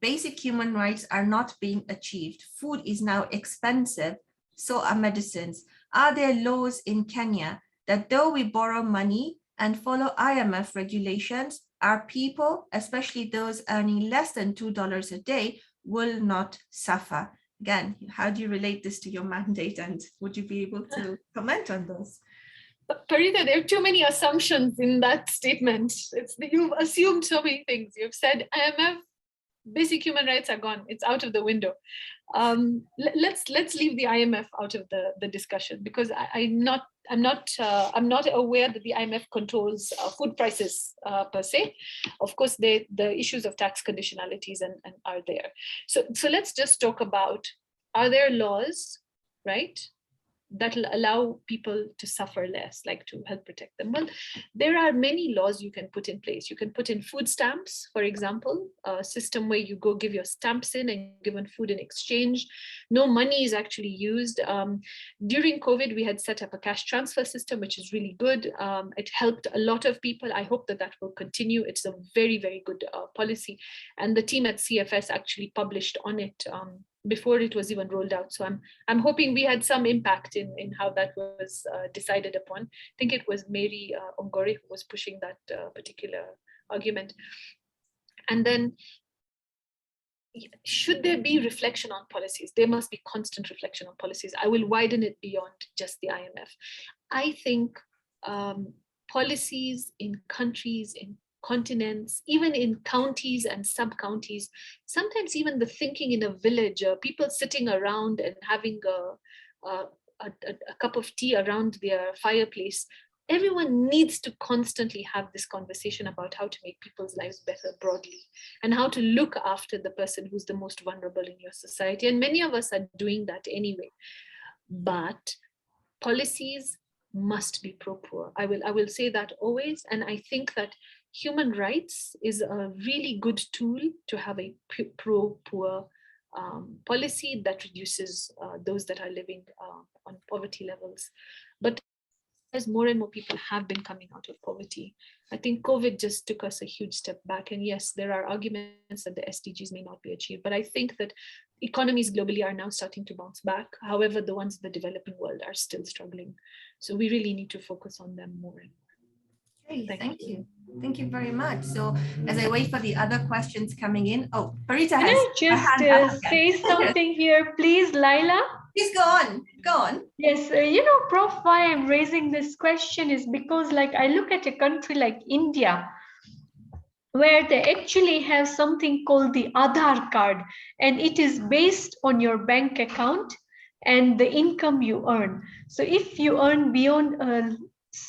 basic human rights are not being achieved. Food is now expensive, so are medicines. Are there laws in Kenya that though we borrow money and follow IMF regulations, our people, especially those earning less than $2 a day, will not suffer? Again, how do you relate this to your mandate, and would you be able to comment on this? Parita, there are too many assumptions in that statement. You've assumed so many things. You've said IMF, basic human rights are gone. It's out of the window. Let's leave the IMF out of the discussion, because I'm not aware that the IMF controls food prices per se. Of course, the issues of tax conditionalities and are there. So let's just talk about, are there laws, right, that'll allow people to suffer less, like to help protect them? Well, there are many laws you can put in place. You can put in food stamps, for example, a system where you go give your stamps in and given food in exchange. No money is actually used. During COVID, we had set up a cash transfer system, which is really good. It helped a lot of people. I hope that that will continue. It's a very, very good policy. And the team at CFS actually published on it before it was even rolled out. So I'm hoping we had some impact in how that was decided upon. I think it was Mary Ongore who was pushing that particular argument. And then, should there be reflection on policies? There must be constant reflection on policies. I will widen it beyond just the IMF. I think policies in countries, in continents, even in counties and sub-counties, sometimes even the thinking in a village, people sitting around and having a cup of tea around their fireplace, everyone needs to constantly have this conversation about how to make people's lives better broadly and how to look after the person who's the most vulnerable in your society. And many of us are doing that anyway. But policies must be pro-poor. I will say that always. And I think that human rights is a really good tool to have a pro-poor policy that reduces those that are living on poverty levels. But as more and more people have been coming out of poverty, I think COVID just took us a huge step back. And yes, there are arguments that the SDGs may not be achieved, but I think that economies globally are now starting to bounce back. However, the ones in the developing world are still struggling. So we really need to focus on them more and more. Great, thank you. Thank you very much. So as I wait for the other questions coming in, oh, Parita has Can I just say something here, please, Laila? Please go on, go on. Yes, Prof, why I'm raising this question is because, like, I look at a country like India, where they actually have something called the Aadhaar card, and it is based on your bank account and the income you earn. So if you earn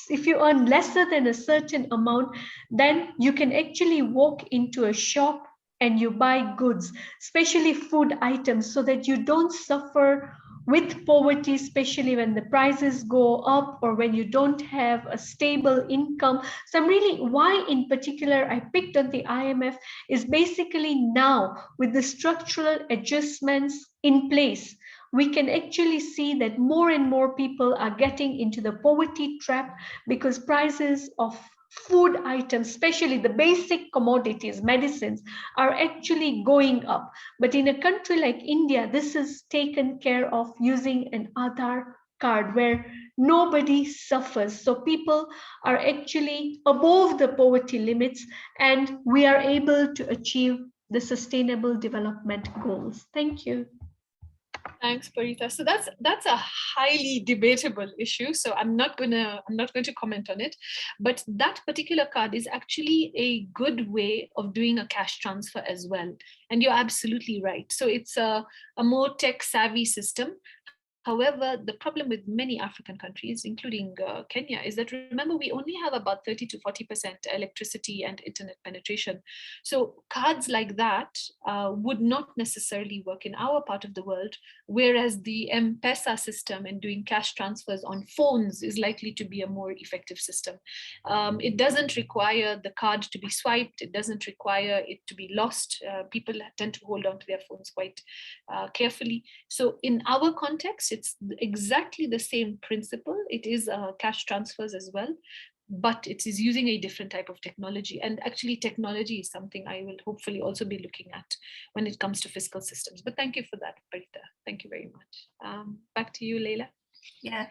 if you earn lesser than a certain amount, then you can actually walk into a shop and you buy goods, especially food items, so that you don't suffer with poverty, especially when the prices go up or when you don't have a stable income. So why in particular I picked on the IMF is basically now with the structural adjustments in place, we can actually see that more and more people are getting into the poverty trap because prices of food items, especially the basic commodities, medicines, are actually going up. But in a country like India, this is taken care of using an Aadhaar card where nobody suffers. So people are actually above the poverty limits and we are able to achieve the sustainable development goals. Thank you. Thanks, Parita. So that's a highly debatable issue. So I'm not going to comment on it. But that particular card is actually a good way of doing a cash transfer as well. And you're absolutely right. So it's a more tech-savvy system. However, the problem with many African countries, including Kenya, is that, remember, we only have about 30 to 40% electricity and internet penetration. So cards like that would not necessarily work in our part of the world, whereas the M-Pesa system and doing cash transfers on phones is likely to be a more effective system. It doesn't require the card to be swiped. It doesn't require it to be lost. People tend to hold on to their phones quite carefully. So in our context, it's exactly the same principle. It is cash transfers as well, but it is using a different type of technology. And actually technology is something I will hopefully also be looking at when it comes to fiscal systems. But thank you for that, Parita. Thank you very much. Back to you, Leila. Yeah.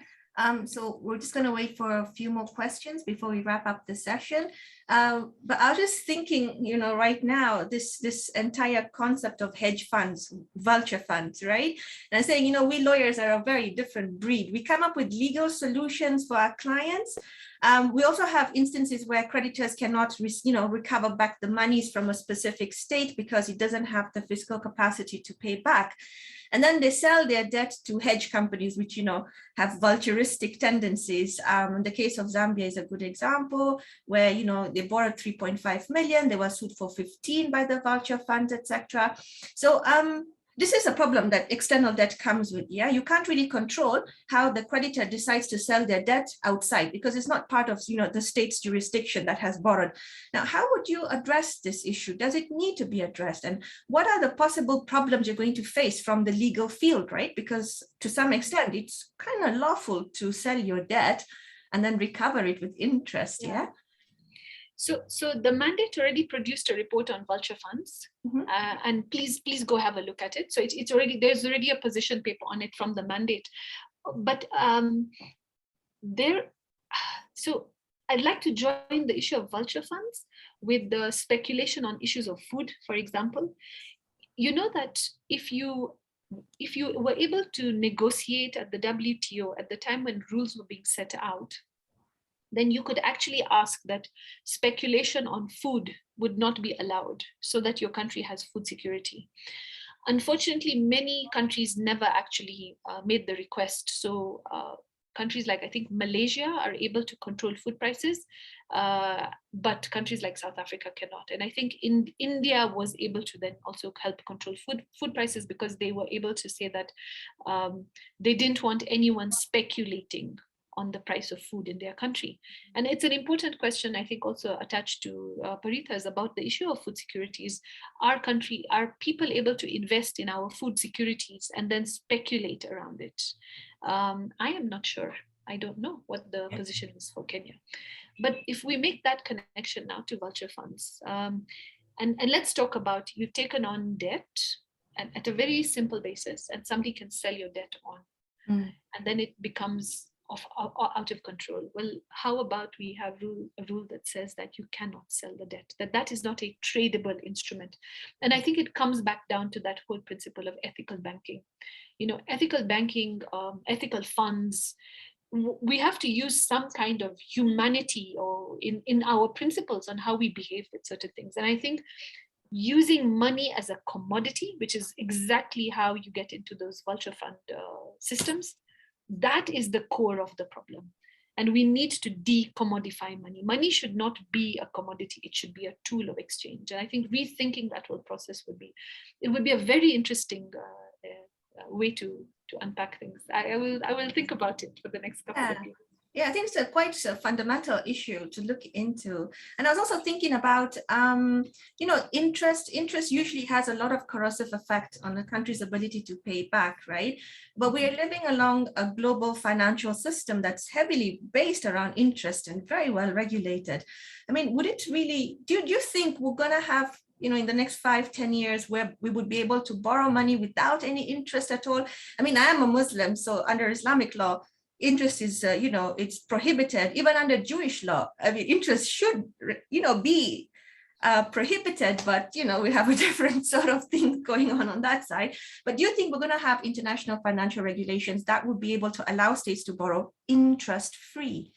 So we're just going to wait for a few more questions before we wrap up the session. But I was just thinking, right now, this entire concept of hedge funds, vulture funds, right? And I'm saying, we lawyers are a very different breed. We come up with legal solutions for our clients. We also have instances where creditors cannot, recover back the monies from a specific state because it doesn't have the fiscal capacity to pay back. And then they sell their debt to hedge companies, which, have vulturistic tendencies. The case of Zambia is a good example where, they borrowed 3.5 million, they were sued for 15 by the vulture funds, etc. So this is a problem that external debt comes with. Yeah, you can't really control how the creditor decides to sell their debt outside because it's not part of the state's jurisdiction that has borrowed. Now, how would you address this issue? Does it need to be addressed? And what are the possible problems you're going to face from the legal field, right? Because to some extent, it's kind of lawful to sell your debt and then recover it with interest. Yeah. So the mandate already produced a report on vulture funds, and please go have a look at it. So it's already, there's already a position paper on it from the mandate, but so I'd like to join the issue of vulture funds with the speculation on issues of food, for example. You know that if you were able to negotiate at the WTO at the time when rules were being set out, then you could actually ask that speculation on food would not be allowed so that your country has food security. Unfortunately, many countries never actually made the request. So countries like, I think, Malaysia are able to control food prices, but countries like South Africa cannot. And I think India was able to then also help control food prices because they were able to say that they didn't want anyone speculating on the price of food in their country. And it's an important question, I think, also attached to Parita's about the issue of food securities. Are people able to invest in our food securities and then speculate around it? I am not sure. I don't know what the position is for Kenya. But if we make that connection now to vulture funds, and let's talk about, you've taken on debt and at a very simple basis, and somebody can sell your debt on, and then it becomes out of control. Well, how about we have a rule that says that you cannot sell the debt, that is not a tradable instrument. And I think it comes back down to that whole principle of ethical banking. Ethical banking, ethical funds, we have to use some kind of humanity or in our principles on how we behave with certain things. And I think using money as a commodity, which is exactly how you get into those vulture fund systems, that is the core of the problem. And we need to decommodify money. Money should not be a commodity. It should be a tool of exchange. And I think rethinking that whole process would be a very interesting way to unpack things. I will think about it for the next couple of years. Yeah, I think it's quite a fundamental issue to look into. And I was also thinking about, interest. Interest usually has a lot of corrosive effect on a country's ability to pay back, right? But we are living along a global financial system that's heavily based around interest and very well regulated. I mean, would it really, do you think we're going to have, in the next 5-10 years where we would be able to borrow money without any interest at all? I mean, I am a Muslim, so under Islamic law, interest is, it's prohibited. Even under Jewish law, I mean, interest should, be prohibited, but, we have a different sort of thing going on that side. But do you think we're going to have international financial regulations that would be able to allow states to borrow interest-free?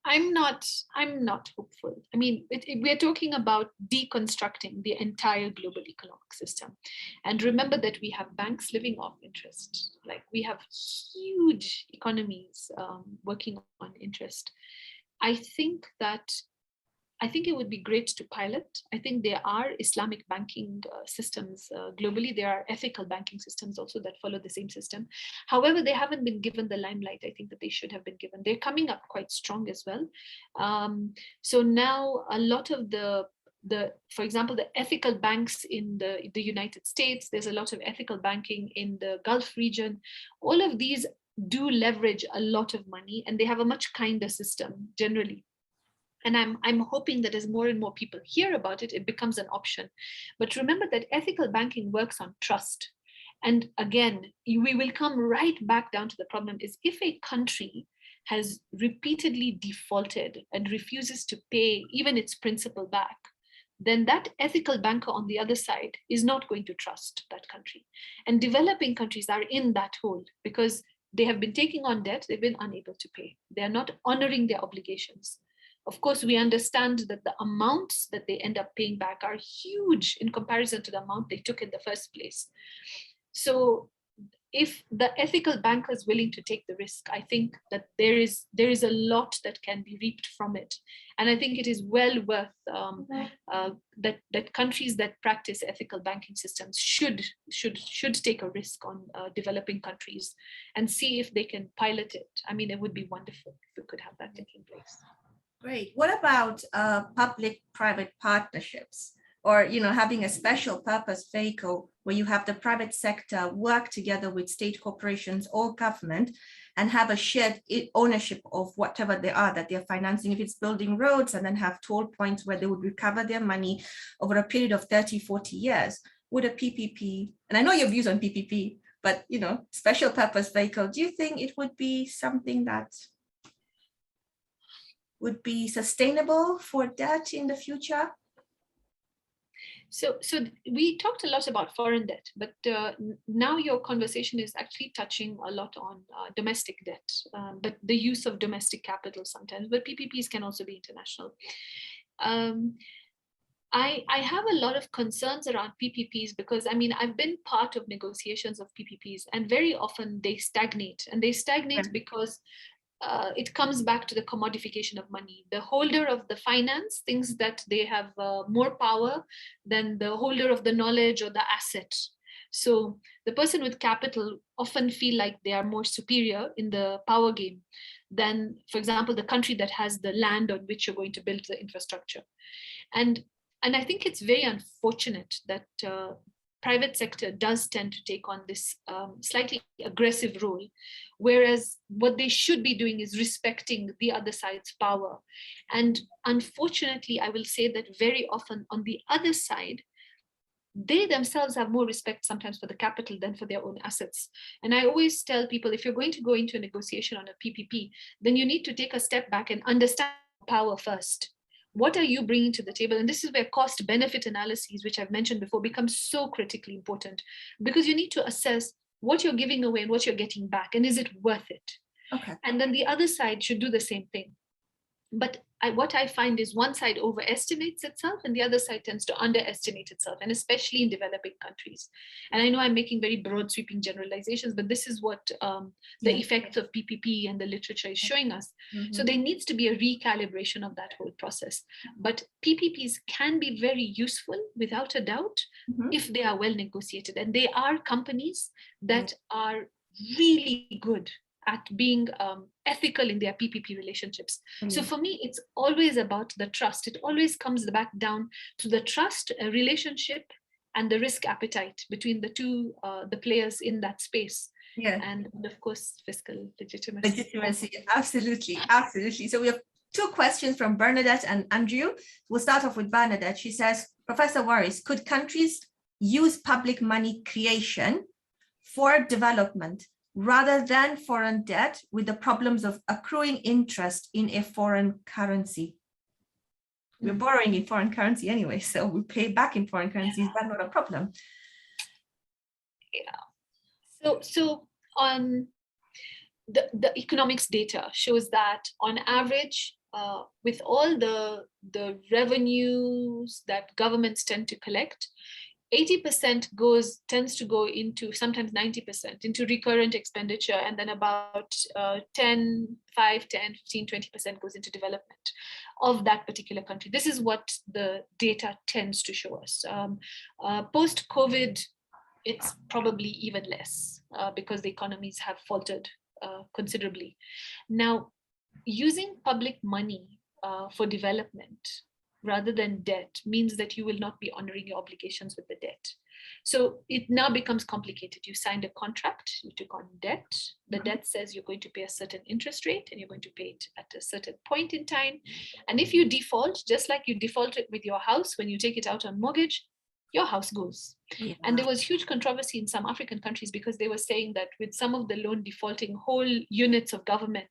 I'm not hopeful. I mean, we're talking about deconstructing the entire global economic system. And remember that we have banks living off interest. Like, we have huge economies working on interest. I think it would be great to pilot. I think there are Islamic banking systems globally. There are ethical banking systems also that follow the same system. However, they haven't been given the limelight I think that they should have been given. They're coming up quite strong as well. So now a lot of for example, the ethical banks in the United States, there's a lot of ethical banking in the Gulf region. All of these do leverage a lot of money, and they have a much kinder system generally. And I'm hoping that as more and more people hear about it, it becomes an option. But remember that ethical banking works on trust. And again, we will come right back down to the problem is if a country has repeatedly defaulted and refuses to pay even its principal back, then that ethical banker on the other side is not going to trust that country. And developing countries are in that hole because they have been taking on debt, they've been unable to pay. They are not honoring their obligations. Of course, we understand that the amounts that they end up paying back are huge in comparison to the amount they took in the first place. So if the ethical banker is willing to take the risk, I think that there is a lot that can be reaped from it. And I think it is well worth that countries that practice ethical banking systems should take a risk on developing countries and see if they can pilot it. I mean, it would be wonderful if we could have that taking place. Great. What about public-private partnerships? Or, having a special purpose vehicle where you have the private sector work together with state corporations or government and have a shared ownership of whatever they are that they're financing. If it's building roads, and then have toll points where they would recover their money over a period of 30, 40 years. Would a PPP, and I know your views on PPP, but, special purpose vehicle, do you think it would be something that would be sustainable for debt in the future? So we talked a lot about foreign debt, but now your conversation is actually touching a lot on domestic debt, but the use of domestic capital sometimes, but PPPs can also be international. I have a lot of concerns around PPPs because, I mean, I've been part of negotiations of PPPs, and very often they stagnate, and they stagnate because it comes back to the commodification of money. The holder of the finance thinks that they have more power than the holder of the knowledge or the asset. So the person with capital often feel like they are more superior in the power game than, for example, the country that has the land on which you're going to build the infrastructure. And I think it's very unfortunate that private sector does tend to take on this slightly aggressive role, whereas what they should be doing is respecting the other side's power. And unfortunately, I will say that very often on the other side, they themselves have more respect sometimes for the capital than for their own assets. And I always tell people, if you're going to go into a negotiation on a PPP, then you need to take a step back and understand power first. What are you bringing to the table? And this is where cost benefit analyses, which I've mentioned before, becomes so critically important, because you need to assess what you're giving away and what you're getting back, and is it worth it? Okay. And then the other side should do the same thing. But what I find is one side overestimates itself and the other side tends to underestimate itself, and especially in developing countries. And I know I'm making very broad sweeping generalizations, but this is what the effects of PPP and the literature is showing us. Mm-hmm. So there needs to be a recalibration of that whole process. But PPPs can be very useful without a doubt, mm-hmm. if they are well negotiated. And they are companies that are really good at being ethical in their PPP relationships. Mm-hmm. So for me, it's always about the trust. It always comes back down to the trust relationship and the risk appetite between the two, the players in that space. Yeah. And of course, fiscal legitimacy. Legitimacy, absolutely, absolutely. So we have two questions from Bernadette and Andrew. We'll start off with Bernadette. She says, Professor Waris, could countries use public money creation for development rather than foreign debt with the problems of accruing interest in a foreign currency? We're borrowing in foreign currency anyway, so we pay back in foreign currency. Is that not a problem? Yeah. So the economics data shows that on average, with all the revenues that governments tend to collect, 80% tends to go into, sometimes 90%, into recurrent expenditure, and then about 5, 10, 15, 20% goes into development of that particular country. This is what the data tends to show us. Post-COVID, it's probably even less because the economies have faltered considerably. Now, using public money for development rather than debt means that you will not be honoring your obligations with the debt. So it now becomes complicated. You signed a contract, you took on debt. The debt says you're going to pay a certain interest rate and you're going to pay it at a certain point in time. And if you default, just like you defaulted with your house, when you take it out on mortgage, your house goes. Yeah. And there was huge controversy in some African countries because they were saying that with some of the loan defaulting, whole units of government,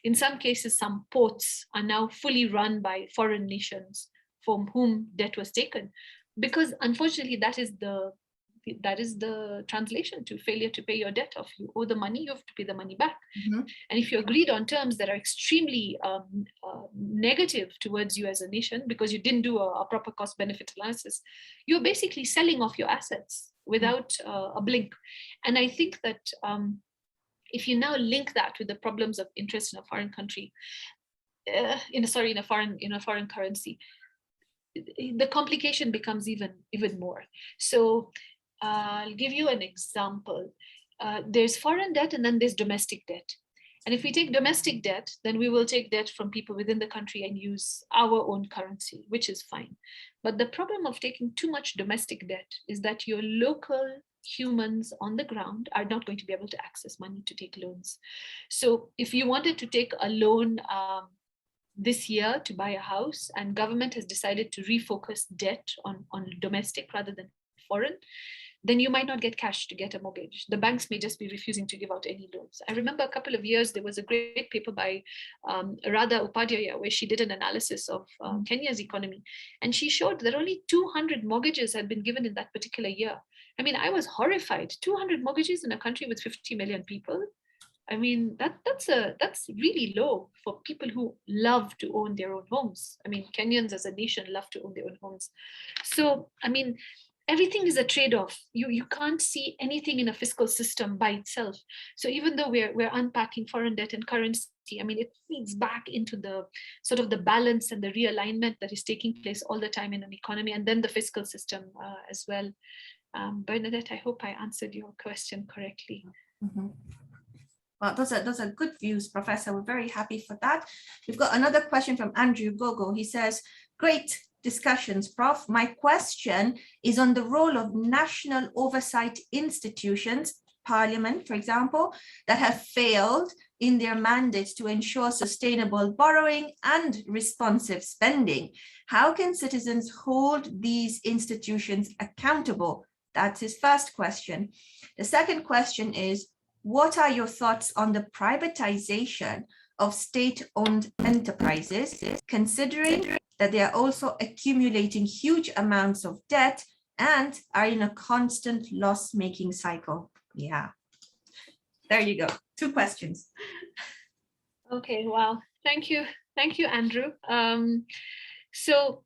in some cases, some ports are now fully run by foreign nations from whom debt was taken. Because unfortunately, that is the translation to failure to pay your debt. If you owe the money, you have to pay the money back. Mm-hmm. And if you agreed on terms that are extremely negative towards you as a nation because you didn't do a proper cost benefit analysis, you're basically selling off your assets without a blink. And I think that if you now link that with the problems of interest in a foreign country, in a foreign currency, the complication becomes even more. So I'll give you an example. There's foreign debt and then there's domestic debt. And if we take domestic debt, then we will take debt from people within the country and use our own currency, which is fine. But the problem of taking too much domestic debt is that your local humans on the ground are not going to be able to access money to take loans. So if you wanted to take a loan this year to buy a house, and government has decided to refocus debt on domestic rather than foreign, then you might not get cash to get a mortgage. The banks may just be refusing to give out any loans. I remember a couple of years, there was a great paper by Radha Upadhyaya, where she did an analysis of Kenya's economy. And she showed that only 200 mortgages had been given in that particular year. I mean, I was horrified. 200 mortgages in a country with 50 million people. I mean, that's really low for people who love to own their own homes. I mean, Kenyans as a nation love to own their own homes. So, I mean, everything is a trade-off. You can't see anything in a fiscal system by itself. So even though we're unpacking foreign debt and currency, I mean, it feeds back into the sort of the balance and the realignment that is taking place all the time in an economy, and then the fiscal system as well. Bernadette, I hope I answered your question correctly. Mm-hmm. Well, those are good views, Professor. We're very happy for that. We've got another question from Andrew Gogo. He says, great discussions, Prof. My question is on the role of national oversight institutions, Parliament, for example, that have failed in their mandate to ensure sustainable borrowing and responsive spending. How can citizens hold these institutions accountable? That's his first question. The second question is, what are your thoughts on the privatization of state-owned enterprises, considering that they are also accumulating huge amounts of debt and are in a constant loss-making cycle? Yeah, there you go. 2 questions. Okay, wow. Thank you, Andrew. So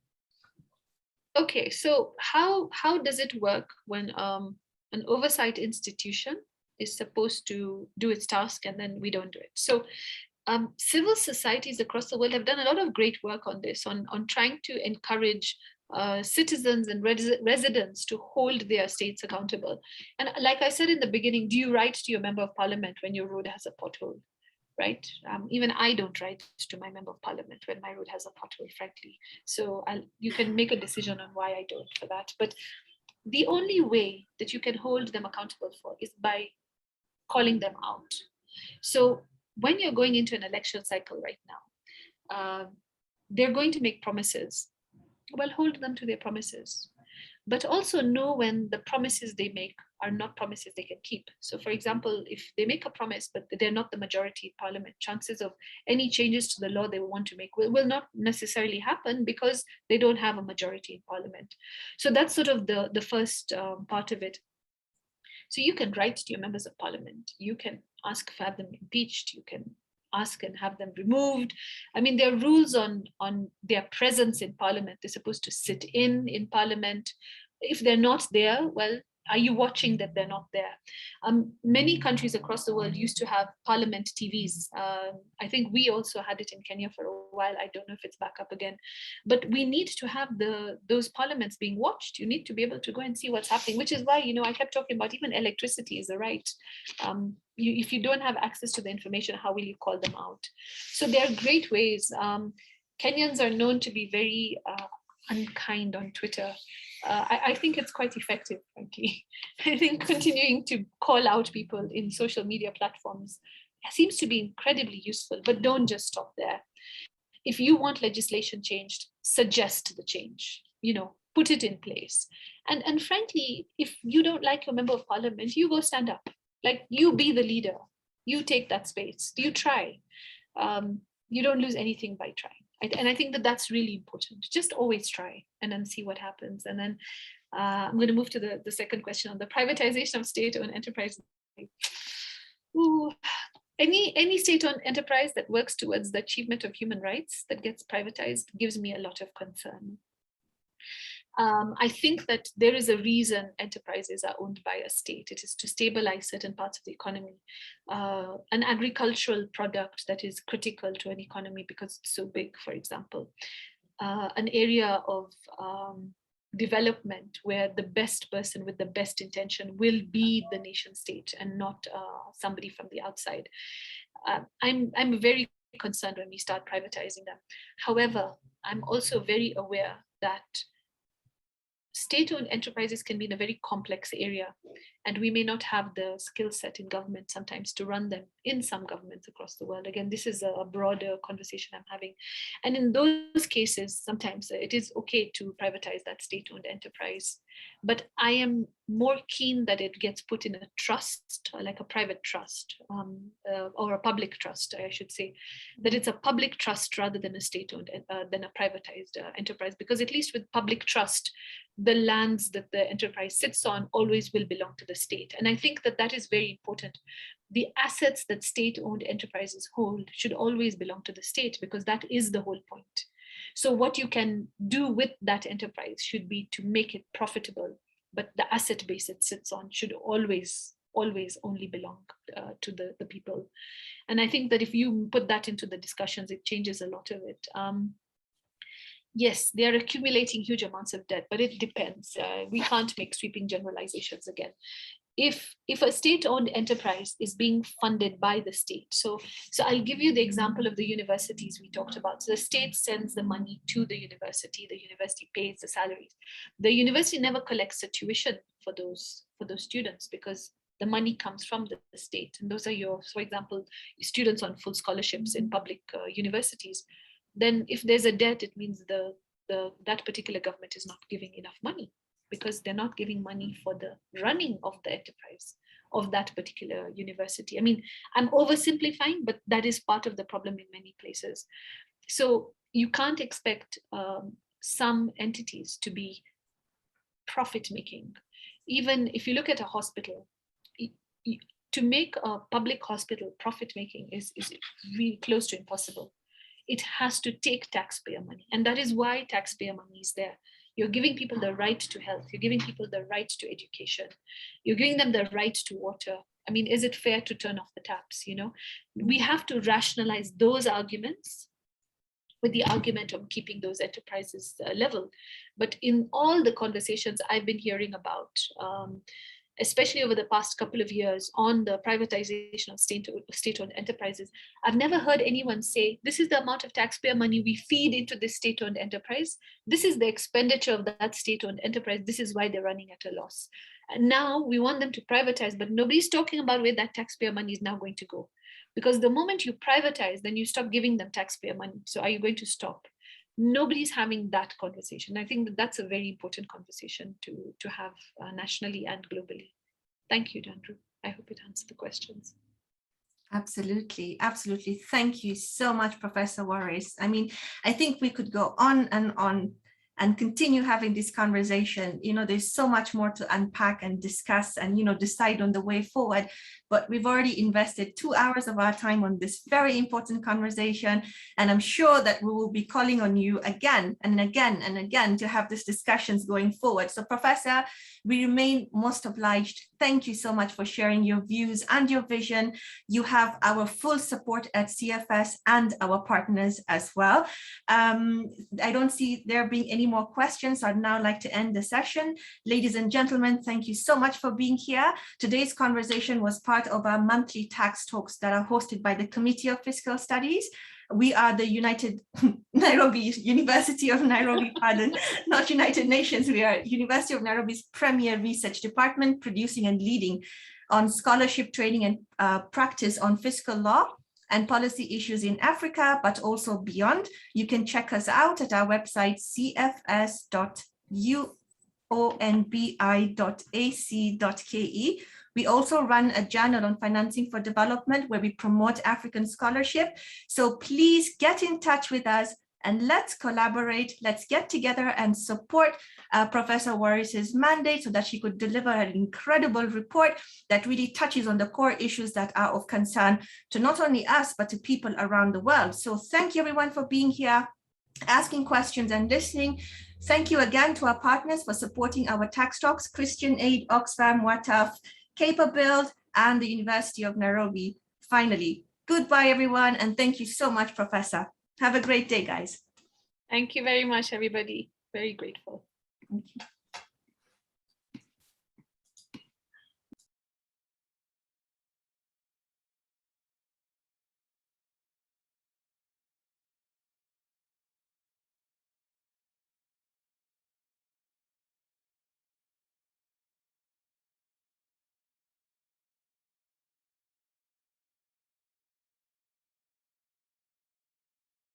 how does it work when an oversight institution is supposed to do its task and then we don't do it? So civil societies across the world have done a lot of great work on this, on trying to encourage citizens and residents to hold their states accountable. And like I said in the beginning, do you write to your member of parliament when your road has a pothole, right? Even I don't write to my member of parliament when my road has a pothole, frankly. So you can make a decision on why I don't for that. But the only way that you can hold them accountable for is by calling them out. So when you're going into an election cycle right now, they're going to make promises. Well, hold them to their promises, but also know when the promises they make are not promises they can keep. So for example, if they make a promise, but they're not the majority in parliament, chances of any changes to the law they want to make will not necessarily happen because they don't have a majority in parliament. So that's sort of the first part of it. So you can write to your members of parliament, you can ask to have them impeached, you can ask and have them removed. I mean, there are rules on their presence in parliament. They're supposed to sit in parliament. If they're not there, well, are you watching that they're not there? Many countries across the world used to have parliament TVs. I think we also had it in Kenya for a while. I don't know if it's back up again, but we need to have those parliaments being watched. You need to be able to go and see what's happening, which is why, I kept talking about even electricity is a right. If you don't have access to the information, how will you call them out? So there are great ways. Kenyans are known to be very unkind on Twitter. I think it's quite effective, frankly. I think continuing to call out people in social media platforms seems to be incredibly useful, but don't just stop there. If you want legislation changed, suggest the change, put it in place. And frankly, if you don't like your member of parliament, you go stand up. Like, you be the leader, you take that space, you try. You don't lose anything by trying. And I think that that's really important. Just always try and then see what happens. And then I'm going to move to the second question on the privatization of state-owned enterprise. Ooh, any state-owned enterprise that works towards the achievement of human rights that gets privatized gives me a lot of concern. I think that there is a reason enterprises are owned by a state. It is to stabilize certain parts of the economy. An agricultural product that is critical to an economy because it's so big, for example. An area of development where the best person with the best intention will be the nation state and not somebody from the outside. I'm very concerned when we start privatizing them. However, I'm also very aware that state-owned enterprises can be in a very complex area, and we may not have the skill set in government sometimes to run them in some governments across the world. Again, this is a broader conversation I'm having. And in those cases, sometimes it is okay to privatize that state-owned enterprise. But I am more keen that it gets put in a trust, like a private trust, or a public trust, I should say, that it's a public trust rather than a state-owned, than a privatized enterprise, because at least with public trust, the lands that the enterprise sits on always will belong to the state. And I think that that is very important. The assets that state-owned enterprises hold should always belong to the state, because that is the whole point. So what you can do with that enterprise should be to make it profitable, but the asset base it sits on should always only belong to the people. And I think that if you put that into the discussions, it changes a lot of it. Yes, they are accumulating huge amounts of debt, but it depends. We can't make sweeping generalizations again. If a state-owned enterprise is being funded by the state, so I'll give you the example of the universities we talked about. So the state sends the money to the university pays the salaries. The university never collects the tuition for those students because the money comes from the state. And those are your, for example, students on full scholarships in public universities. Then if there's a debt, it means that particular government is not giving enough money, because they're not giving money for the running of the enterprise of that particular university. I mean, I'm oversimplifying, but that is part of the problem in many places. So you can't expect some entities to be profit-making. Even if you look at a hospital, to make a public hospital profit-making is really close to impossible. It has to take taxpayer money. And that is why taxpayer money is there. You're giving people the right to health. You're giving people the right to education. You're giving them the right to water. I mean, is it fair to turn off the taps? You know, we have to rationalize those arguments with the argument of keeping those enterprises level. But in all the conversations I've been hearing about, especially over the past couple of years on the privatization of state-owned enterprises, I've never heard anyone say, this is the amount of taxpayer money we feed into this state-owned enterprise. This is the expenditure of that state-owned enterprise. This is why they're running at a loss. And now we want them to privatize, but nobody's talking about where that taxpayer money is now going to go. Because the moment you privatize, then you stop giving them taxpayer money. So are you going to stop? Nobody's having that conversation. I think that that's a very important conversation to have nationally and globally. Thank you, Dandru. I hope it answered the questions. Absolutely, absolutely. Thank you so much, Professor Waris. I mean, I think we could go on and continue having this conversation. You know, there's so much more to unpack and discuss and, you know, decide on the way forward. But we've already invested 2 hours of our time on this very important conversation. And I'm sure that we will be calling on you again and again and again to have these discussions going forward. So, Professor, we remain most obliged. Thank you so much for sharing your views and your vision. You have our full support at CFS and our partners as well. I don't see there being any more questions. I'd now like to end the session. Ladies and gentlemen, thank you so much for being here. Today's conversation was part of our monthly tax talks that are hosted by the Committee of Fiscal Studies. We are the University of Nairobi, pardon, not United Nations. We are University of Nairobi's premier research department, producing and leading on scholarship, training and practice on fiscal law and policy issues in Africa, but also beyond. You can check us out at our website, cfs.uonbi.ac.ke. We also run a journal on financing for development where we promote African scholarship. So please get in touch with us and let's collaborate. Let's get together and support Professor Waris's mandate so that she could deliver an incredible report that really touches on the core issues that are of concern to not only us, but to people around the world. So thank you everyone for being here, asking questions and listening. Thank you again to our partners for supporting our tax talks, Christian Aid, Oxfam, WATAF, CaperBuild, and the University of Nairobi. Finally, goodbye, everyone, and thank you so much, Professor. Have a great day, guys. Thank you very much, everybody. Very grateful. Thank you.